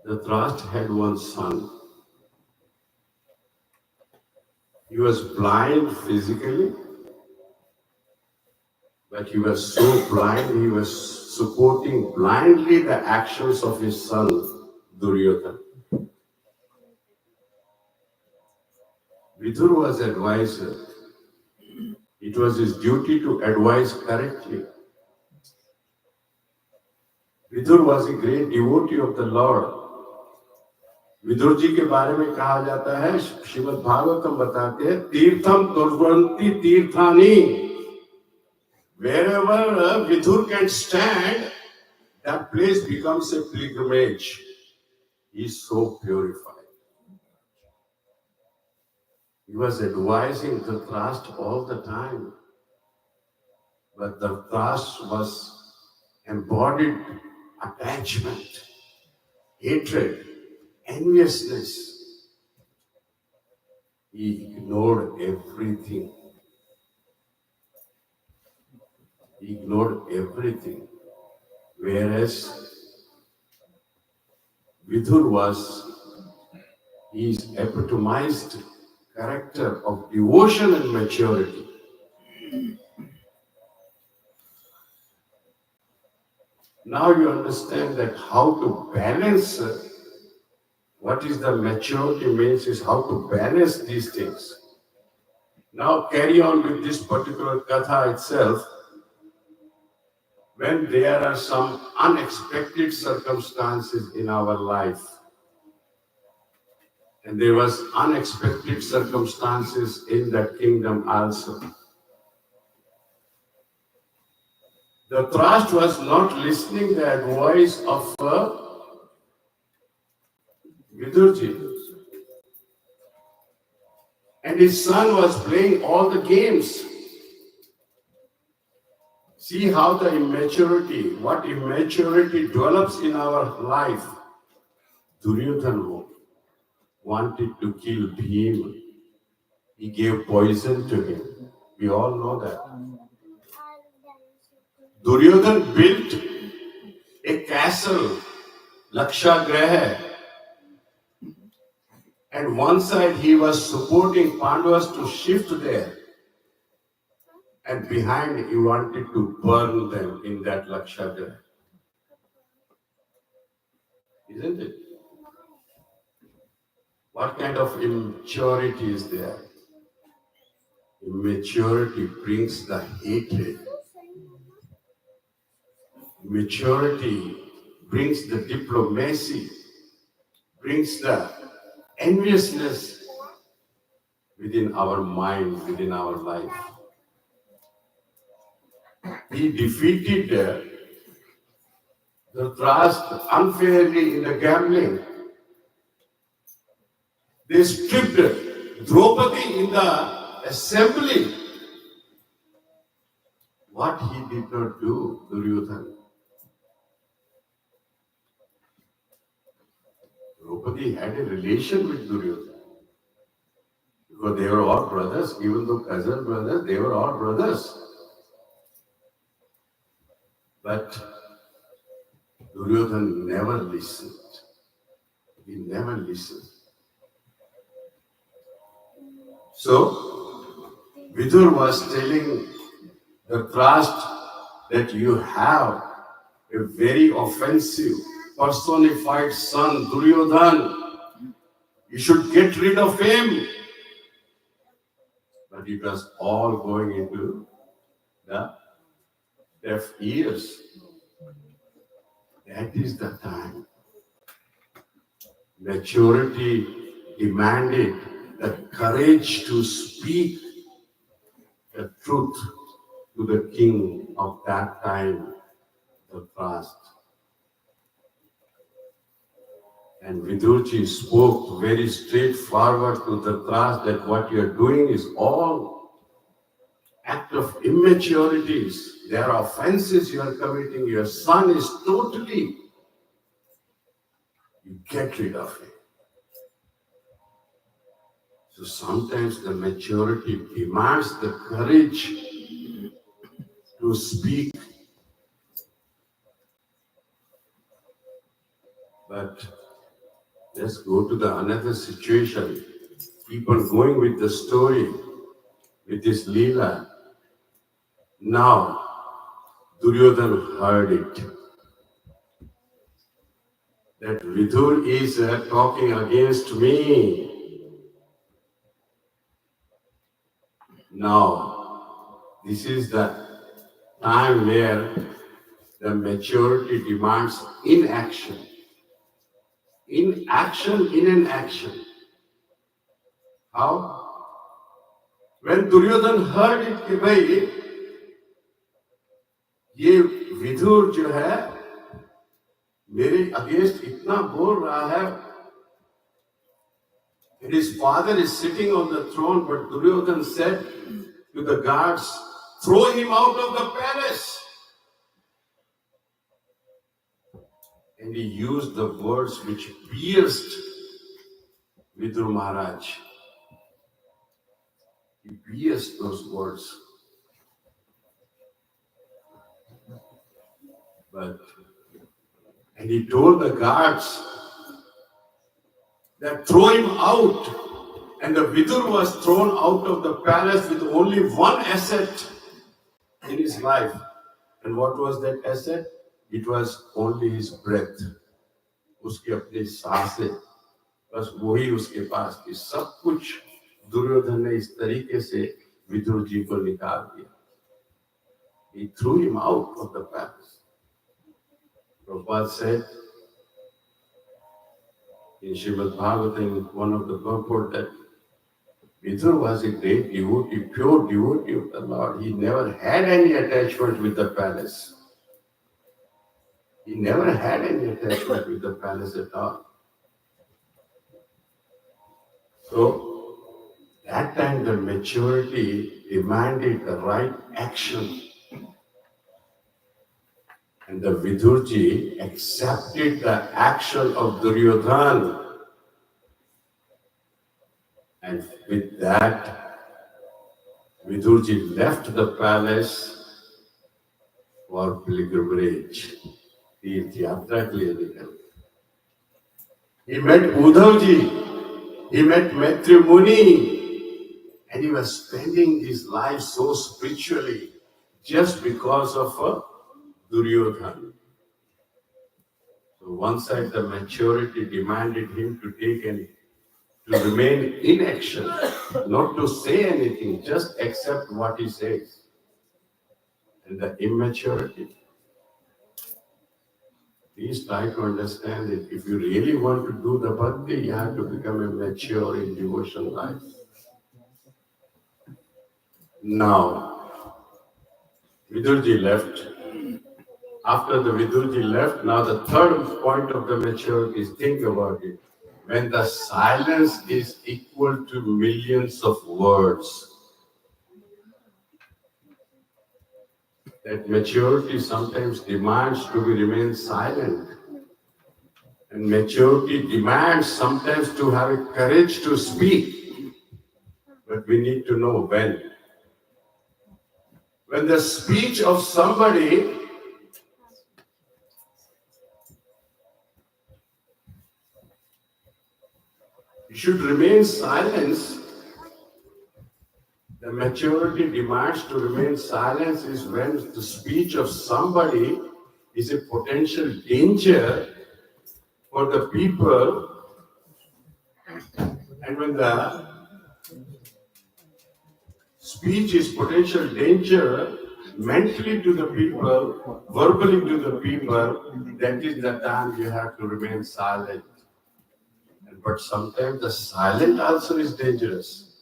The Dhritarashtra had one son. He was blind physically, but he was so blind, he was supporting blindly the actions of his son, Duryodhana. Vidur was advisor. It was his duty to advise correctly. Vidur was a great devotee of the Lord. Vidur ji के बारे में कहा जाता है, श्रीमद् भागवतम बताते हैं, Theertham दुर्वंती Tirthani. Wherever Vidur can stand, that place becomes a pilgrimage. He is so purified. He was advising the Dhritarashtra all the time. But the Dhritarashtra was embodied attachment, hatred, enviousness. He ignored everything. He ignored everything. Whereas Vidur his epitomized character of devotion and maturity. Now you understand that how to balance, what is the maturity means is how to balance these things. Now carry on with this particular katha itself. When there are some unexpected circumstances in our life, and there was unexpected circumstances in that kingdom also. The Dhritarashtra was not listening the advice of Vidurji. And his son was playing all the games. See how the what immaturity develops in our life. Duryodhana wanted to kill Bhima. He gave poison to him. We all know that. Duryodhana built a castle, Lakshagraha, and one side he was supporting Pandavas to shift there, and behind he wanted to burn them in that Lakshagraha. Isn't it? What kind of immaturity is there? Immaturity brings the hatred. Maturity brings the diplomacy, brings the enviousness within our mind, within our life. He defeated the trust unfairly in the gambling. They stripped Draupadi in the assembly. What he did not do, Duryodhana. Draupadi had a relation with Duryodhana. Because they were all brothers, even though cousin brothers, they were all brothers. But Duryodhana never listened. He never listened. So, Vidur was telling the trust that you have a very offensive, personified son, Duryodhana. You should get rid of him. But it was all going into the deaf ears. That is the time. Maturity demanded the courage to speak the truth to the king of that time, the trust. And Vidurji spoke very straightforward to the trust that what you are doing is all act of immaturities. There are offenses you are committing. Your son is totally, you get rid of it. So sometimes the maturity demands the courage to speak. But let's go to the another situation. Keep on going with the story, with this Leela. Now, Duryodhana heard it. That Vidur is talking against me. Now, this is the time where the maturity demands inaction. Inaction in an action. How? When Duryodhana heard it कि भाई ये विदुर जो है मेरे against इतना बोल रहा है, and his father is sitting on the throne, but Duryodhana said to the guards, throw him out of the palace. And he used the words which pierced Vidur Maharaj. He pierced those words. And he told the guards that throw him out. And the Vidur was thrown out of the palace with only one asset in his life. And what was that asset? It was only his breath. उसकी अपनी सांसें, बस वही उसके पास थी. सब कुछ दुर्योधन ने इस तरीके से विदुर जी को निकाल दिया. He threw him out of the palace. Prabhupada said in Srimad Bhagavatam, one of the purport, that Vidur was a great devotee, pure devotee of the Lord. He never had any attachment with the palace. He never had any attachment with the palace at all. So, that time the maturity demanded the right action. And the Vidurji accepted the action of Duryodhana. And with that, Vidurji left the palace for pilgrimage. He met Uddhavji, he met Maitri Muni, and he was spending his life so spiritually just because of Duryodhana. So one side the maturity demanded him to take an to remain in action, not to say anything, just accept what he says. And the immaturity. Please try to understand it. If you really want to do the bhakti, you have to become a mature in devotion life. Now, Vidurji left. After the Vidurji left, now the third point of the maturity is, think about it. When the silence is equal to millions of words, that maturity sometimes demands to remain silent. And maturity demands sometimes to have a courage to speak. But we need to know when. When the speech of somebody should remain silent, the maturity demands to remain silent is when the speech of somebody is a potential danger for the people, and when the speech is potential danger mentally to the people, verbally to the people, that is the time you have to remain silent. But sometimes the silent also is dangerous.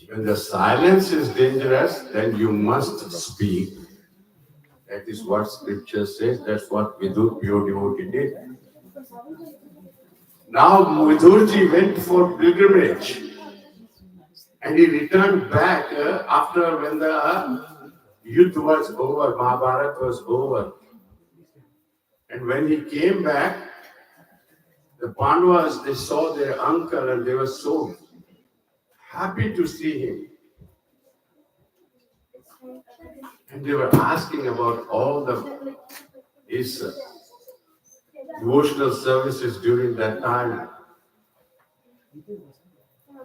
When the silence is dangerous, then you must speak. That is what scripture says. That's what Vidur, pure devotee, did. Now Vidurji went for pilgrimage. And he returned back after when the youth was over, Mahabharata was over. And when he came back, the Pandavas, they saw their uncle and they were so happy to see him. And they were asking about all his devotional services during that time.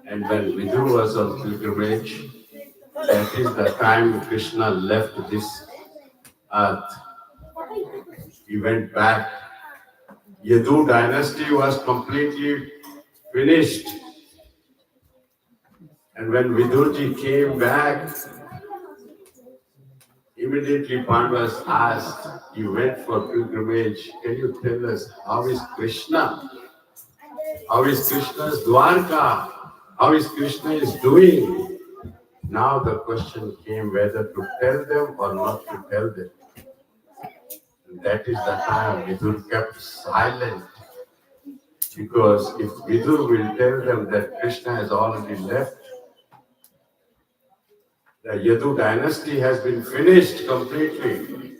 And when Vidur was on pilgrimage, that is the time Krishna left this earth. He went back. Yadu dynasty was completely finished. And when Vidurji came back, immediately Pandavas asked, you went for pilgrimage, can you tell us how is Krishna? How is Krishna's Dwarka? How is Krishna is doing? Now the question came whether to tell them or not to tell them. And that is the time Vidur kept silent. Because if Vidur will tell them that Krishna has already left, the Yadu dynasty has been finished completely.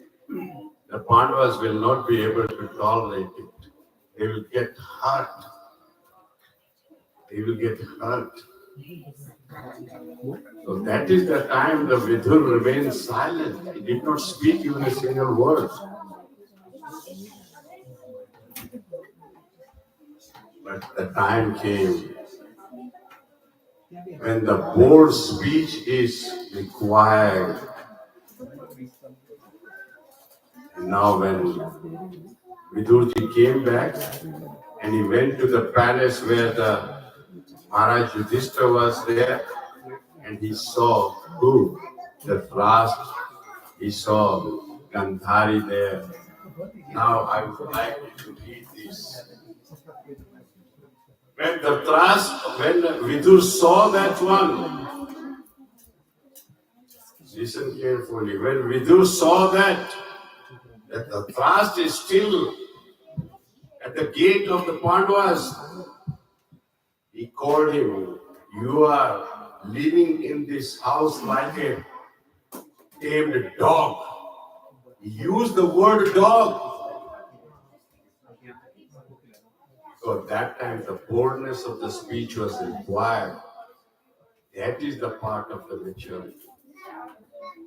The Pandavas will not be able to tolerate it. They will get hurt. They will get hurt. So that is the time the Vidur remained silent. He did not speak even a single word. But the time came when the bold speech is required. And now when Vidurji came back and he went to the palace where the Maharaj Yudhishthira was there, and he saw who? The Thrust. He saw Gandhari there. Now I would like you to read this. When the Thrust, when Vidur saw that one, listen carefully. When Vidur saw that the Thrust is still at the gate of the Pandavas, he called him, you are living in this house like a tamed dog. He used the word dog. So at that time, the boldness of the speech was required. That is the part of the maturity.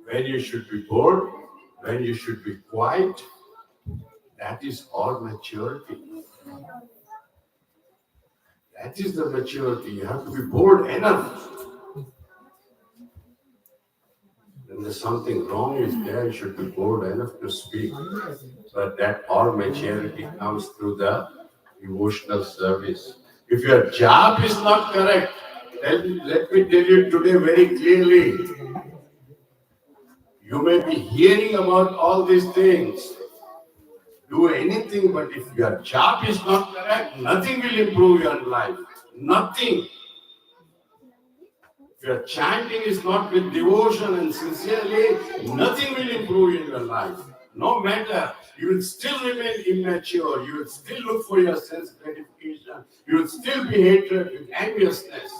When you should be bold, when you should be quiet, that is all maturity. That is the maturity. You have to be bold enough. When there's something wrong is there, you should be bold enough to speak. But that all maturity comes through the devotional service. If your job is not correct, then let me tell you today very clearly, you may be hearing about all these things, do anything, but if your job is not correct, nothing will improve your life. Nothing. If your chanting is not with devotion and sincerely, nothing will improve in your life. No matter, you will still remain immature, you will still look for your sense gratification, you will still be hatred with enviousness.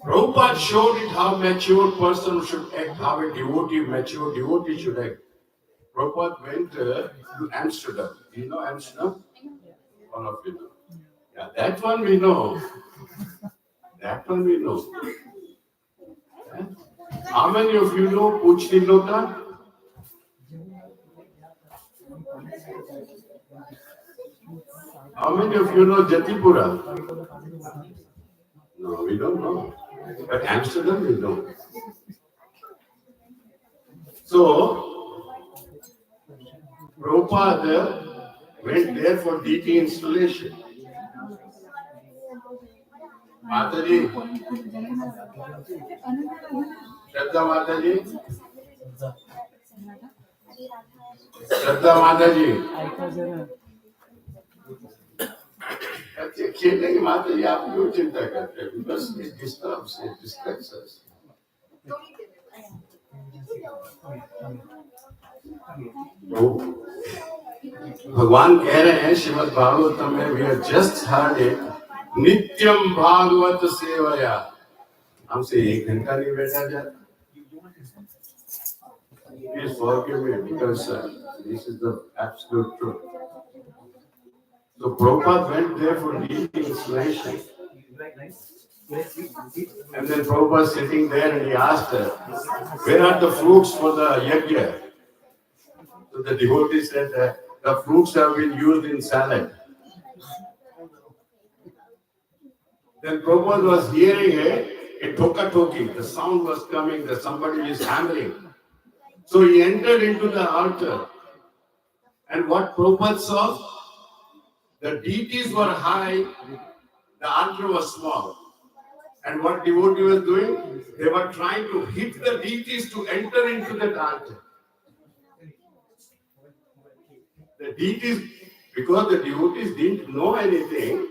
Prabhupada showed it how mature person should act, how a mature devotee should act. Prabhupada went to Amsterdam. Do you know Amsterdam? All of you know. Yeah, that one we know. That one we know. Yeah. How many of you know Puchtilota? How many of you know Jatipura? No, we don't know. But Amsterdam we know. So, Prabhupada went there for deity installation. Mataji, Shraddha Mataji, Shraddha Mataji. खेलने की माताजी आप क्यों चिंता करते हैं? Because it disturbs, it distracts us. भगवान कह रहे हैं श्रीमद् भागवतम में, we have just heard it, नित्यम भागवत सेवया. हमसे 1 घंटा नहीं बैठा जाता. Please forgive me because this is the absolute truth. So Prabhupada went there for deity installation. And then Prabhupada sitting there and he asked her, where are the fruits for the yajna? So the devotee said that the fruits have been used in salad. Then Prabhupada was hearing a toka-toki. The sound was coming that somebody is hammering. So he entered into the altar. And what Prabhupada saw? The deities were high, the altar was small. And what devotee was doing? They were trying to hit the deities to enter into that altar. The deities, because the devotees didn't know anything,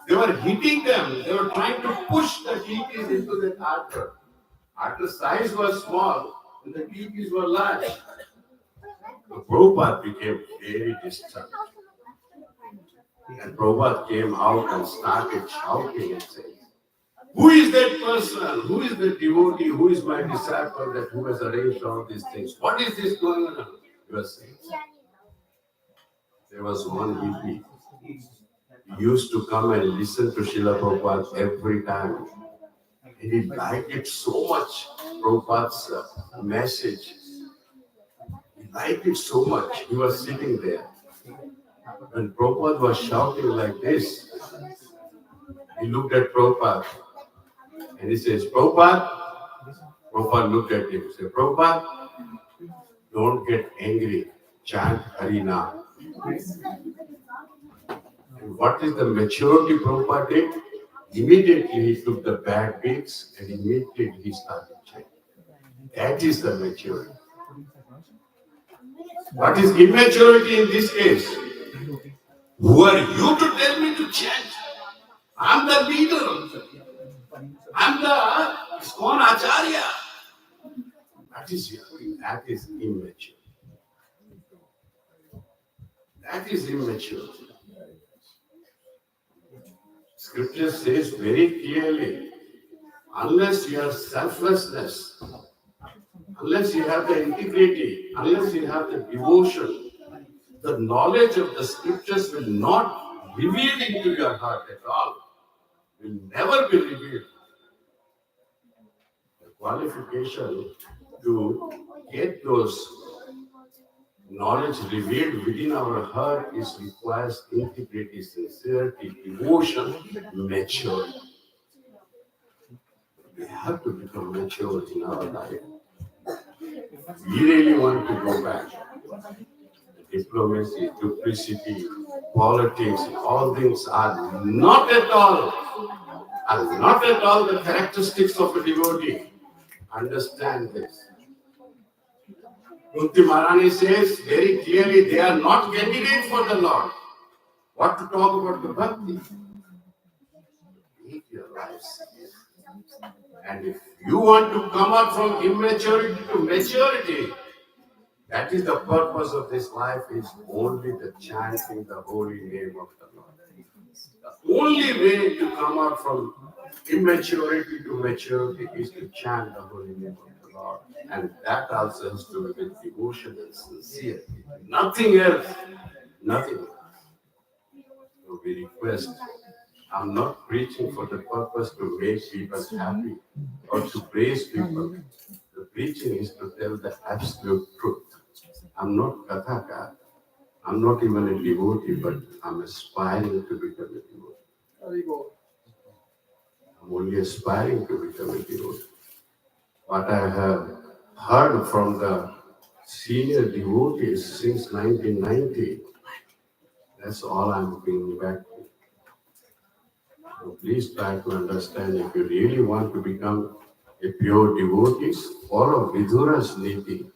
they were hitting them. They were trying to push the deities into that altar. Altar size was small and the deities were large. The Prabhupada became very disturbed. And Prabhupada came out and started shouting and saying, who is that person? Who is the devotee? Who is my disciple that who has arranged all these things? What is this going on? He was saying. There was one hippie. He used to come and listen to Srila Prabhupada every time. And he liked it so much, Prabhupada's message. He liked it so much. He was sitting there. When Prabhupada was shouting like this, he looked at Prabhupada and he says, Prabhupada. Prabhupada looked at him and said, Prabhupada, don't get angry. Chant Harinam. And what is the maturity Prabhupada did? Immediately he took the bad beats and immediately he started chanting. That is the maturity. What is immaturity in this case? Who are you to tell me to chant? I'm the leader. I'm the ISKCON Acharya. That is immature. That is immature. Scripture says very clearly, unless you have selflessness, unless you have the integrity, unless you have the devotion, the knowledge of the scriptures will not reveal into your heart at all. Will never be revealed. The qualification to get those knowledge revealed within our heart requires integrity, sincerity, devotion, maturity. We have to become mature in our life. We really want to go back. diplomacy, duplicity, politics, all things are not at all the characteristics of a devotee. Understand this. Kunti Maharani says very clearly, they are not candidates for the Lord. What to talk about the bhakti? Live your life seriously. And if you want to come out from immaturity to maturity, that is the purpose of this life, is only the chanting the holy name of the Lord. The only way to come out from immaturity to maturity is to chant the holy name of the Lord. And that also has to do with devotion and sincerity. Nothing else. Nothing else. So we request, I'm not preaching for the purpose to make people happy or to praise people. The preaching is to tell the absolute truth. I'm not Kathakar. I'm not even a devotee, but I'm aspiring to become a devotee. I'm only aspiring to become a devotee. What I have heard from the senior devotees since 1990, that's all I'm bringing back to. So please try to understand, if you really want to become a pure devotee, follow Vidura's niti.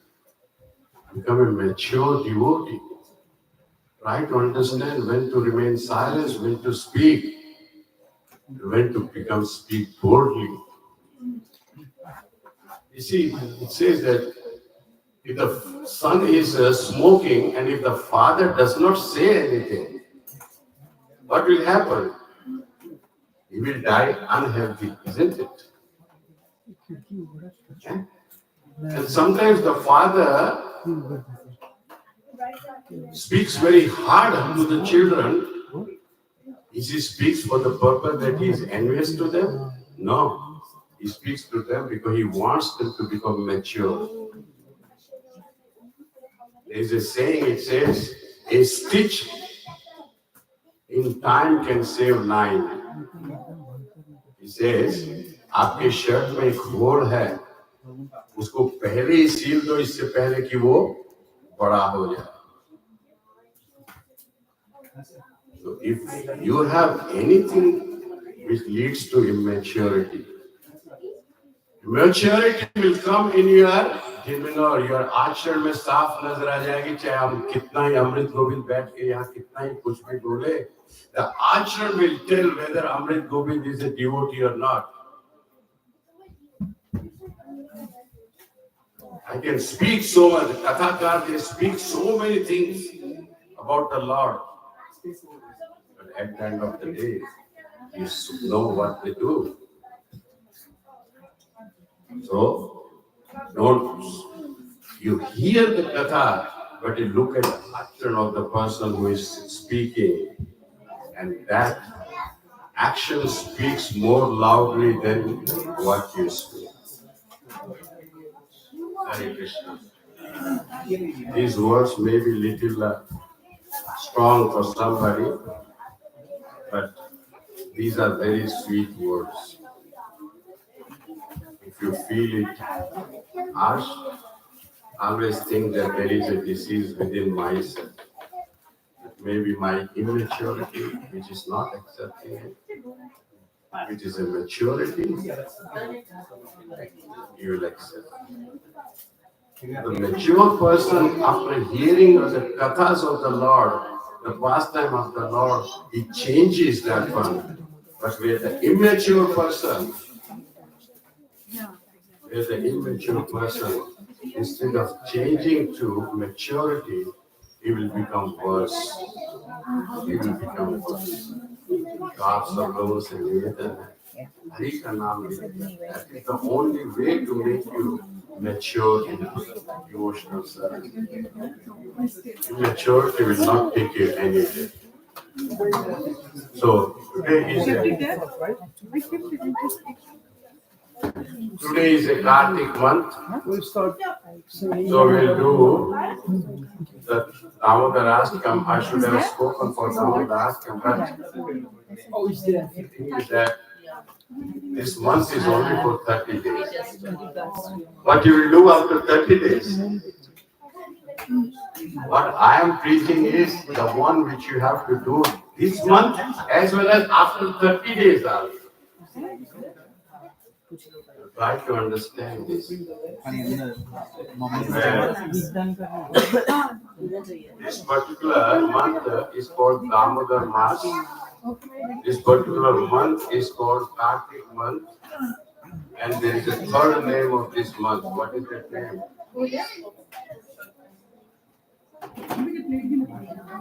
Become a mature devotee. Try to understand when to remain silent, when to speak, when to speak boldly. You see, it says that if the son is smoking and if the father does not say anything, what will happen? He will die unhealthy, isn't it? Yeah? And sometimes the father speaks very hard to the children. Is he speaks for the purpose that he is envious to them? No. He speaks to them because he wants them to become mature. There is a saying, it says, a stitch in time can save 9. He says, आपके shirt में एक whole है, उसको पहले ही seal दो इससे पहले कि वो बड़ा हो जाए. So if you have anything which leads to immaturity, maturity will come in your demeanor, your आचरण में साफ नजर आ जाएगी, चाहे हम कितना ही अमृत गोविंद बैठ के यहाँ कितना ही कुछ भी बोले, the आचरण will tell whether Amrit Govind is a devotee or not. I can speak so much. Kathakar, they speak so many things about the Lord. But at the end of the day, you know what they do. So, you hear the Katha, but you look at the action of the person who is speaking, and that action speaks more loudly than what you speak. Hare Krishna. These words may be little strong for somebody, but these are very sweet words. If you feel it harsh, always think that there is a disease within myself. Maybe my immaturity, which is not accepting it, which is a maturity, you will accept. The mature person, after hearing the kathas of the Lord, the pastime of the Lord, he changes that one. But where the immature person, instead of changing to maturity, he will become worse. He will become worse. God loves and Hari ka naam leते. That is the only way to make you mature in devotional service. Immaturity will not take you anywhere. So today is a Kartik month. We'll start singing. So we'll do the Damodarashtakam. I should have spoken for Damodarashtakam, but Oh, is there? the thing is that this month is only for 30 days. What you will do after 30 days? What I am preaching is the one which you have to do this month as well as after 30 days also. Try to understand this. This particular month is called Damodar Mas. This particular month is called Kartik month. And there is a third name of this month. What is that name?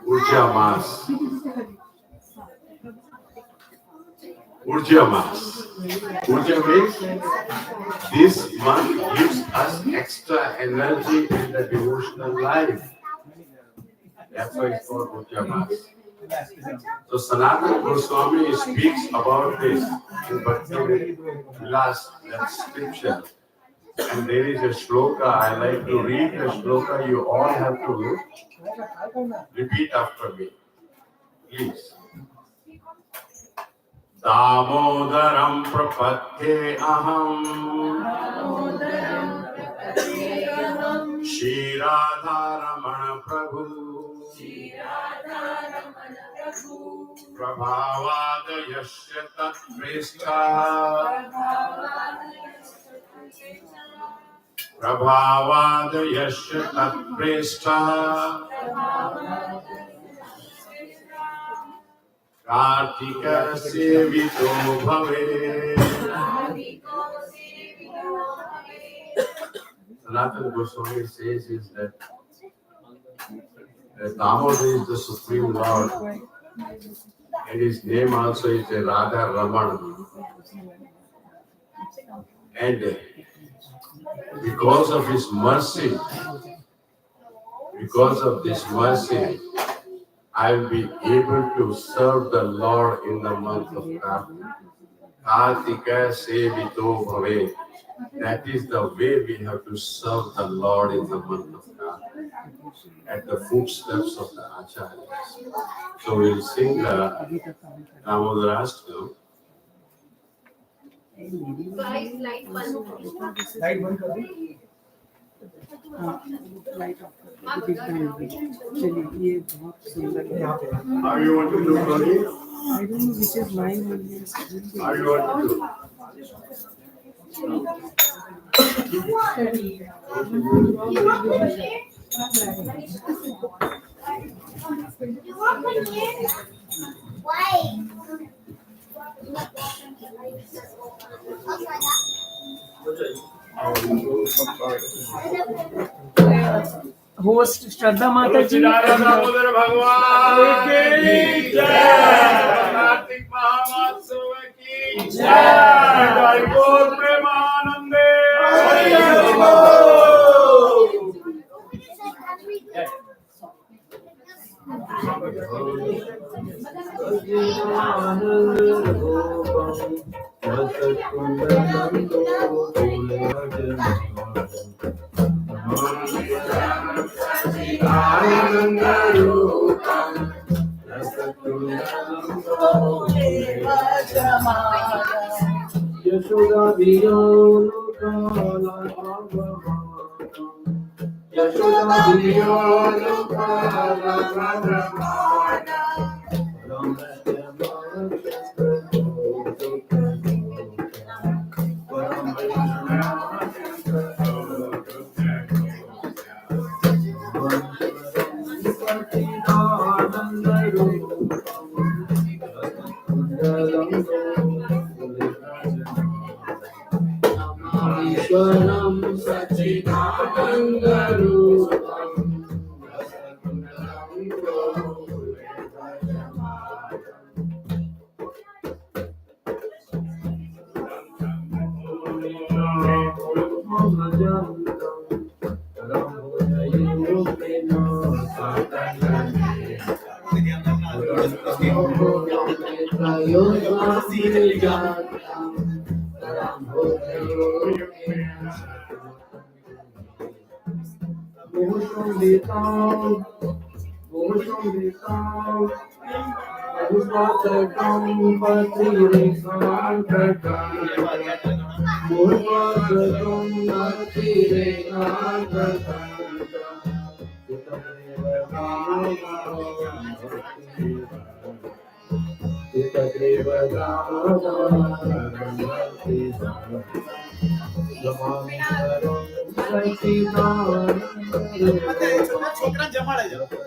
Urja Mas. Urja Mas. Urja means this month gives us extra energy in the devotional life. That's why it's called Urja Mas. So Sanatana Goswami speaks about this in Bhakti Vilas, that scripture. And there is a shloka. I like to read the shloka. You all have to repeat after me. Please. Damodaram prapathe aham Shri Radharamana Prabhu Prabhavadayasya tat prestha Prabhavadayasya tat prestha Kartika sevito bhave. Sanatana Goswami says is that Damodar is the Supreme Lord, and his name also is Radha Raman. And because of his mercy, because of this mercy, I will be able to serve the Lord in the month of Kartika. Kartika sevito bhave. That is the way we have to serve the Lord in the month of Kartika, at the footsteps of the Acharyas. So we'll sing the Damodarashtakam. Light बंद कर दी चलिए ये बहुत सुंदर है यहाँ पे How you want to do, Tony? I don't know which is mine one is How you want to do? Host Shraddha माता जी दामोदर भगवान की जय, कार्तिक महामहोत्सव की जय, हरि बोल प्रेमानंदे हरि बोल। છોકરા જમાડે છે.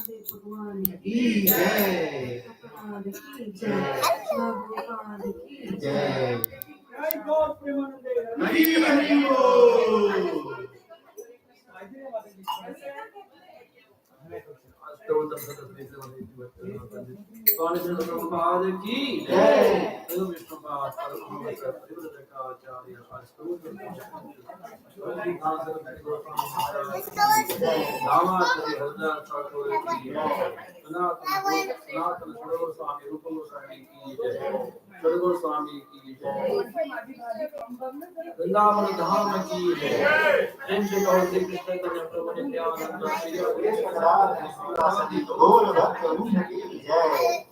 भगवान की जय, प्रभुपाद की जय, प्रभुपाद की जय। प्रभुपाद की जय। विष्णुपाद स्वामी की जय। वृंदावन धाम की जय। जय श्री गौर श्री कृष्ण कन्हैया प्रभु नित्यानंद श्री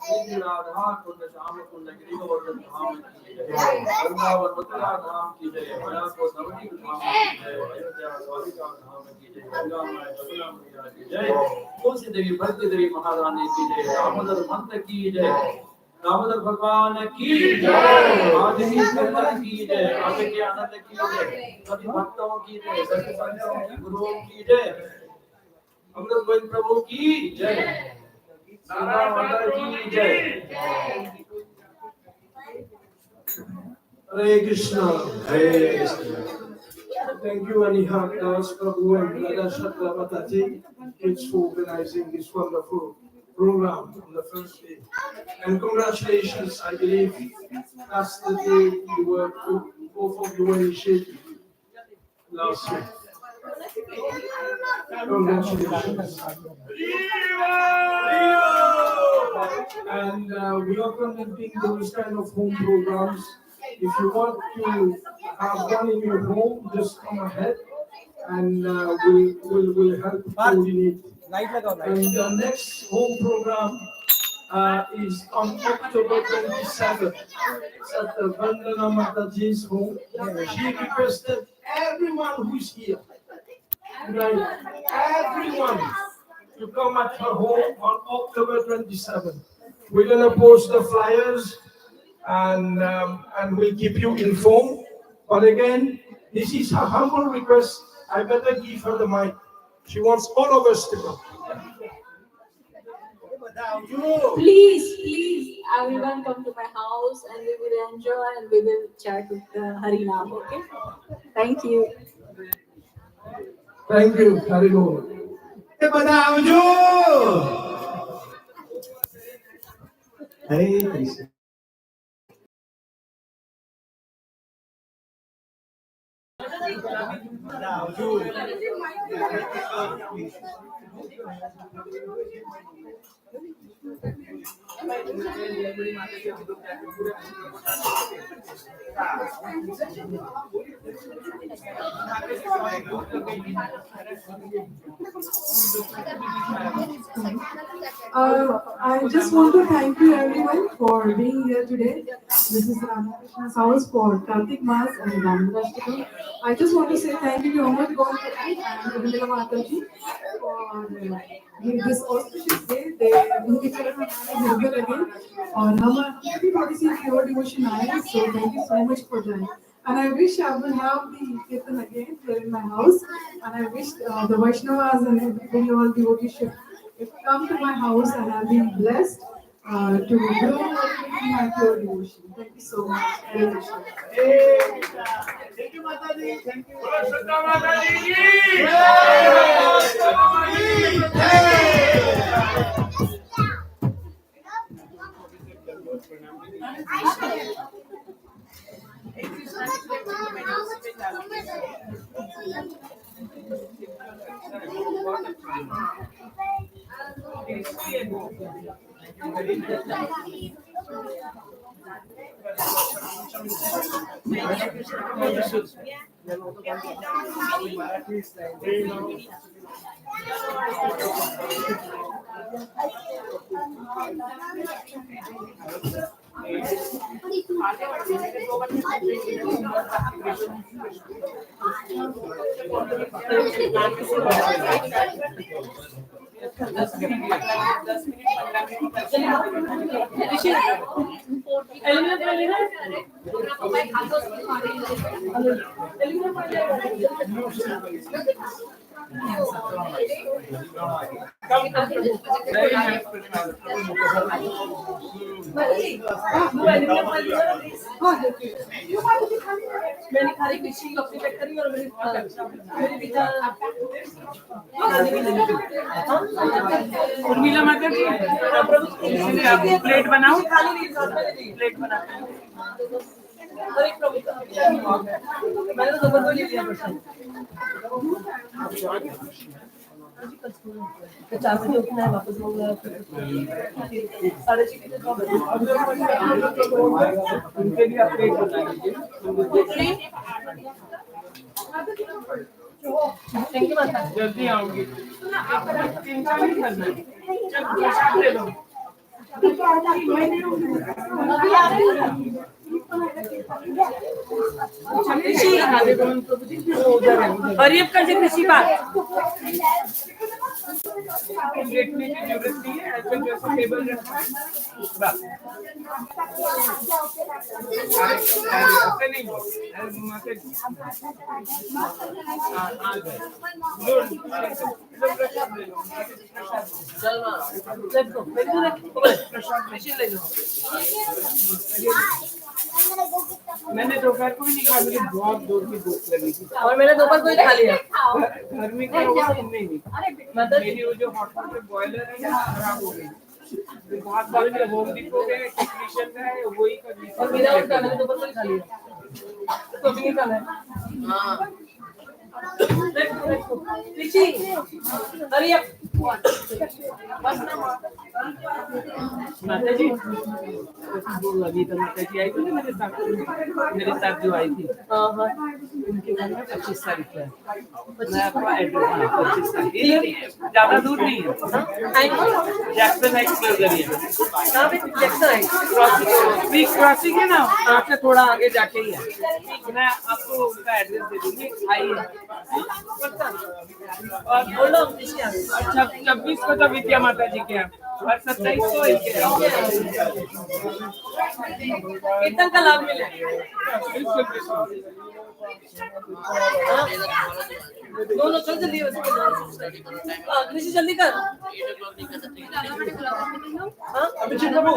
श्री राधा कुंड श्याम कुंड गिरिवर्धन धाम की जय। वृंदावन मथुरा धाम की जय। मायापुर नवदीप धाम की जय। अयोध्या द्वारिका धाम की जय। गंगा माय जमुना मैया की जय। तुलसी देवी भक्ति देवी महारानी की जय। दामोदर मंत्र की जय। दामोदर भगवान की जय। आदि शंकर की जय। आदि के आनंद की जय। सभी भक्तों की जय। सभी संतों की गुरुओं की जय। अमृत गोविंद प्रभु की जय। सदा माता की जय। हरे कृष्णा। हरे Krishna. Thank you, Aniha, Das, Prabhu, and Radha Shaklapatati, kids for organizing this wonderful program on the first day. And congratulations, I believe that's the day you were, both of you were initiated last year. Congratulations. And we are conducting those kind of home programs. If you want to have one in your home, just come ahead and we'll help coordinate. And the next home program is on October 27th. It's at the Vandana Mataji's home. She requested everyone who's here, right, everyone to come at her home on October 27th. We're gonna post the flyers and we'll keep you informed. But again, this is her humble request. I better give her the mic. She wants all of us to come. Please, everyone come to my house and we will enjoy and we will chat with the Harinam, okay? Thank you. Thank you, Haribol. Hare Krishna. I just want to thank you everyone for being here today. This is Radhakrishna's house for Kartik Mas and Damodar. I just want to say thank you to Amrit and Govind Mataji for this auspicious day. They here again. And everybody see pure devotion eyes. So thank you so much for that. And I wish I will have the Kirtan again here in my house. And I wish the Vaishnavas and everybody, all devotees should come to my house and I'll be blessed to grow in my pure devotion. Thank you so much. Hare Krishna. Thank you, Mataji. Thank you. मैंने खाली पिछली कपड़ी pack करी और मेरी उर्मिला माता जी आप plate बनाओ, plate बना मैंने तो दोपहर को ले लिया प्रसाद 4 बजे उठना है वापस होगा 6:30 उनके लिए आप प्लेट बना लीजिए। थैंक यू माता जल्दी आऊंगी। 3-4 ही करना है। जब प्रसाद ले लो। हरियप का जी कृषि बात देखने की जरूरत नहीं है, ऐसे जैसे टेबल रखा है बस। ऐसे नहीं माता जी। हाँ, आ गए। गुड। प्रसाद ले लो। चल मां लेट्स गो प्रसाद मशीन ले लो मैंने दोपहर को भी नहीं खाया, मुझे बहुत जोर की भूख लगी थी और मैंने दोपहर को ही खा लिया घर में क्या हुआ नहीं मेरी वो जो हॉट वाटर बॉयलर है ना खराब हो गई। बहुत सारे होम डिपो के टेक्नीशियन का है वही करनी और मेरा उनका मैंने दोपहर को ही खा लिया तो भी नहीं खाना है हां ऋषि हरियप माता जी अभी तो माता जी आई थी ना मेरे साथ जो आई थी उनके घर में 25 तारीख को है। मैं आपका एड्रेस 25 तारीख ज्यादा दूर नहीं है जैक्सन हाइट्स के उधर ही है। कहां पे जैक्सन हाइट्स क्रॉसिंग है ना वहाँ से थोड़ा आगे जाके ही है। मैं आपको उनका एड्रेस दे दूंगी आई है और बोलो 26 को तो विद्या माता जी के हैं और 27 को इनके हैं। कीर्तन का लाभ मिले बिल्कुल दोनों चल जल्दी कृषि जल्दी कर हाँ अभिषेक प्रभु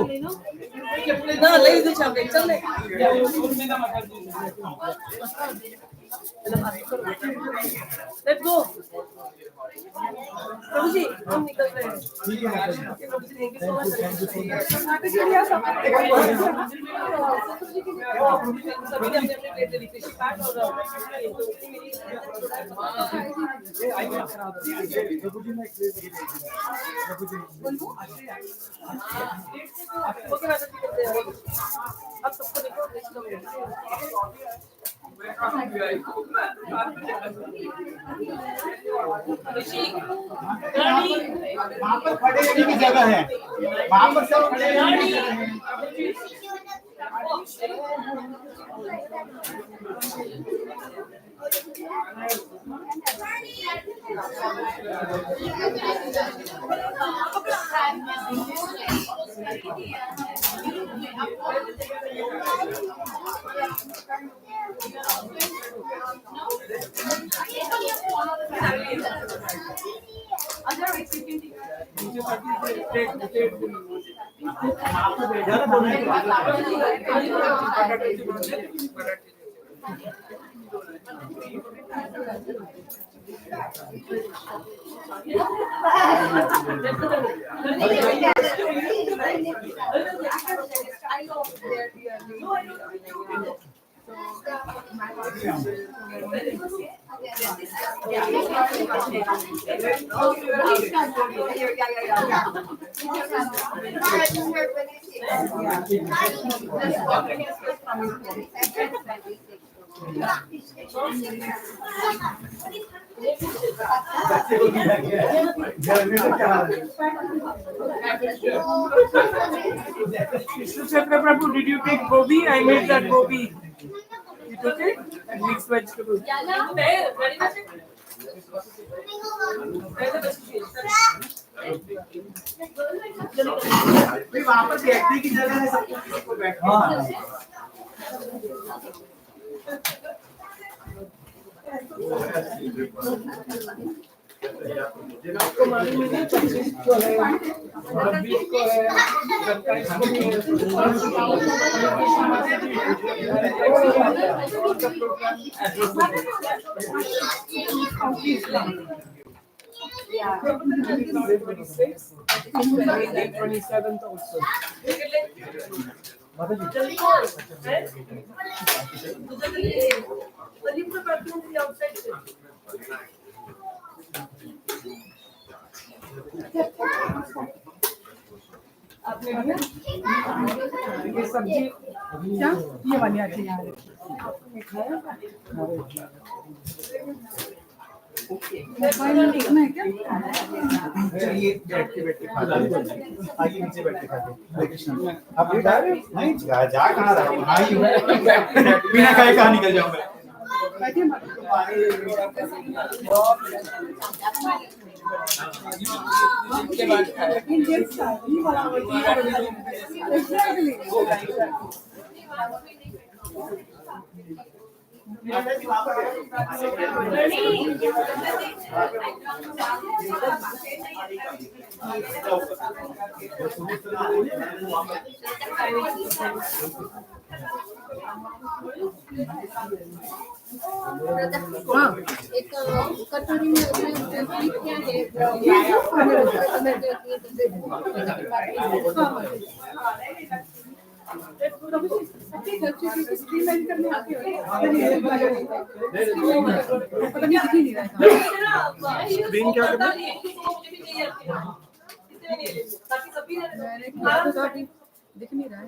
ना ले दो चाप चल ले लेट्स गो प्रभु जी हम निकल रहे हैं ठीक है माता जी प्रभु जी थैंक यू सो मच सभी ने अपने प्लेट ले ली कृषि पाठ और प्रभु जी मैं प्रभु जी ओके माता जी करते हैं अब सबको देखो कृष्ण में ऋषि वहाँ पर खड़े रहने की जगह है वहाँ पर सब खड़े रहने की जगह है Prabhu, did you take gobi? I made that gobi. You took it? And mixed vegetables. वहाँ पर बैठने की जगह है सबको बैठना कुमारी में 25 को है, 26 को है, 27 को भी है। 26, 27th also. आपने लिया? ये सब्जी क्या? ये वाली आती है यार। फाइनल देखना है क्या? चलिए बैठ के खा लीजिए। आइए नीचे बैठ के खा लीजिए। आप लेट आ रहे हो? नहीं जा कहाँ रहा हूँ? हाँ ही हूँ। बिना खाए कहाँ निकल जाऊँ मैं? के बाद खाए। हाँ, एक कटोरी में उसमें क्या है? स्क्रीन क्या करना है? दिख नहीं रहा है।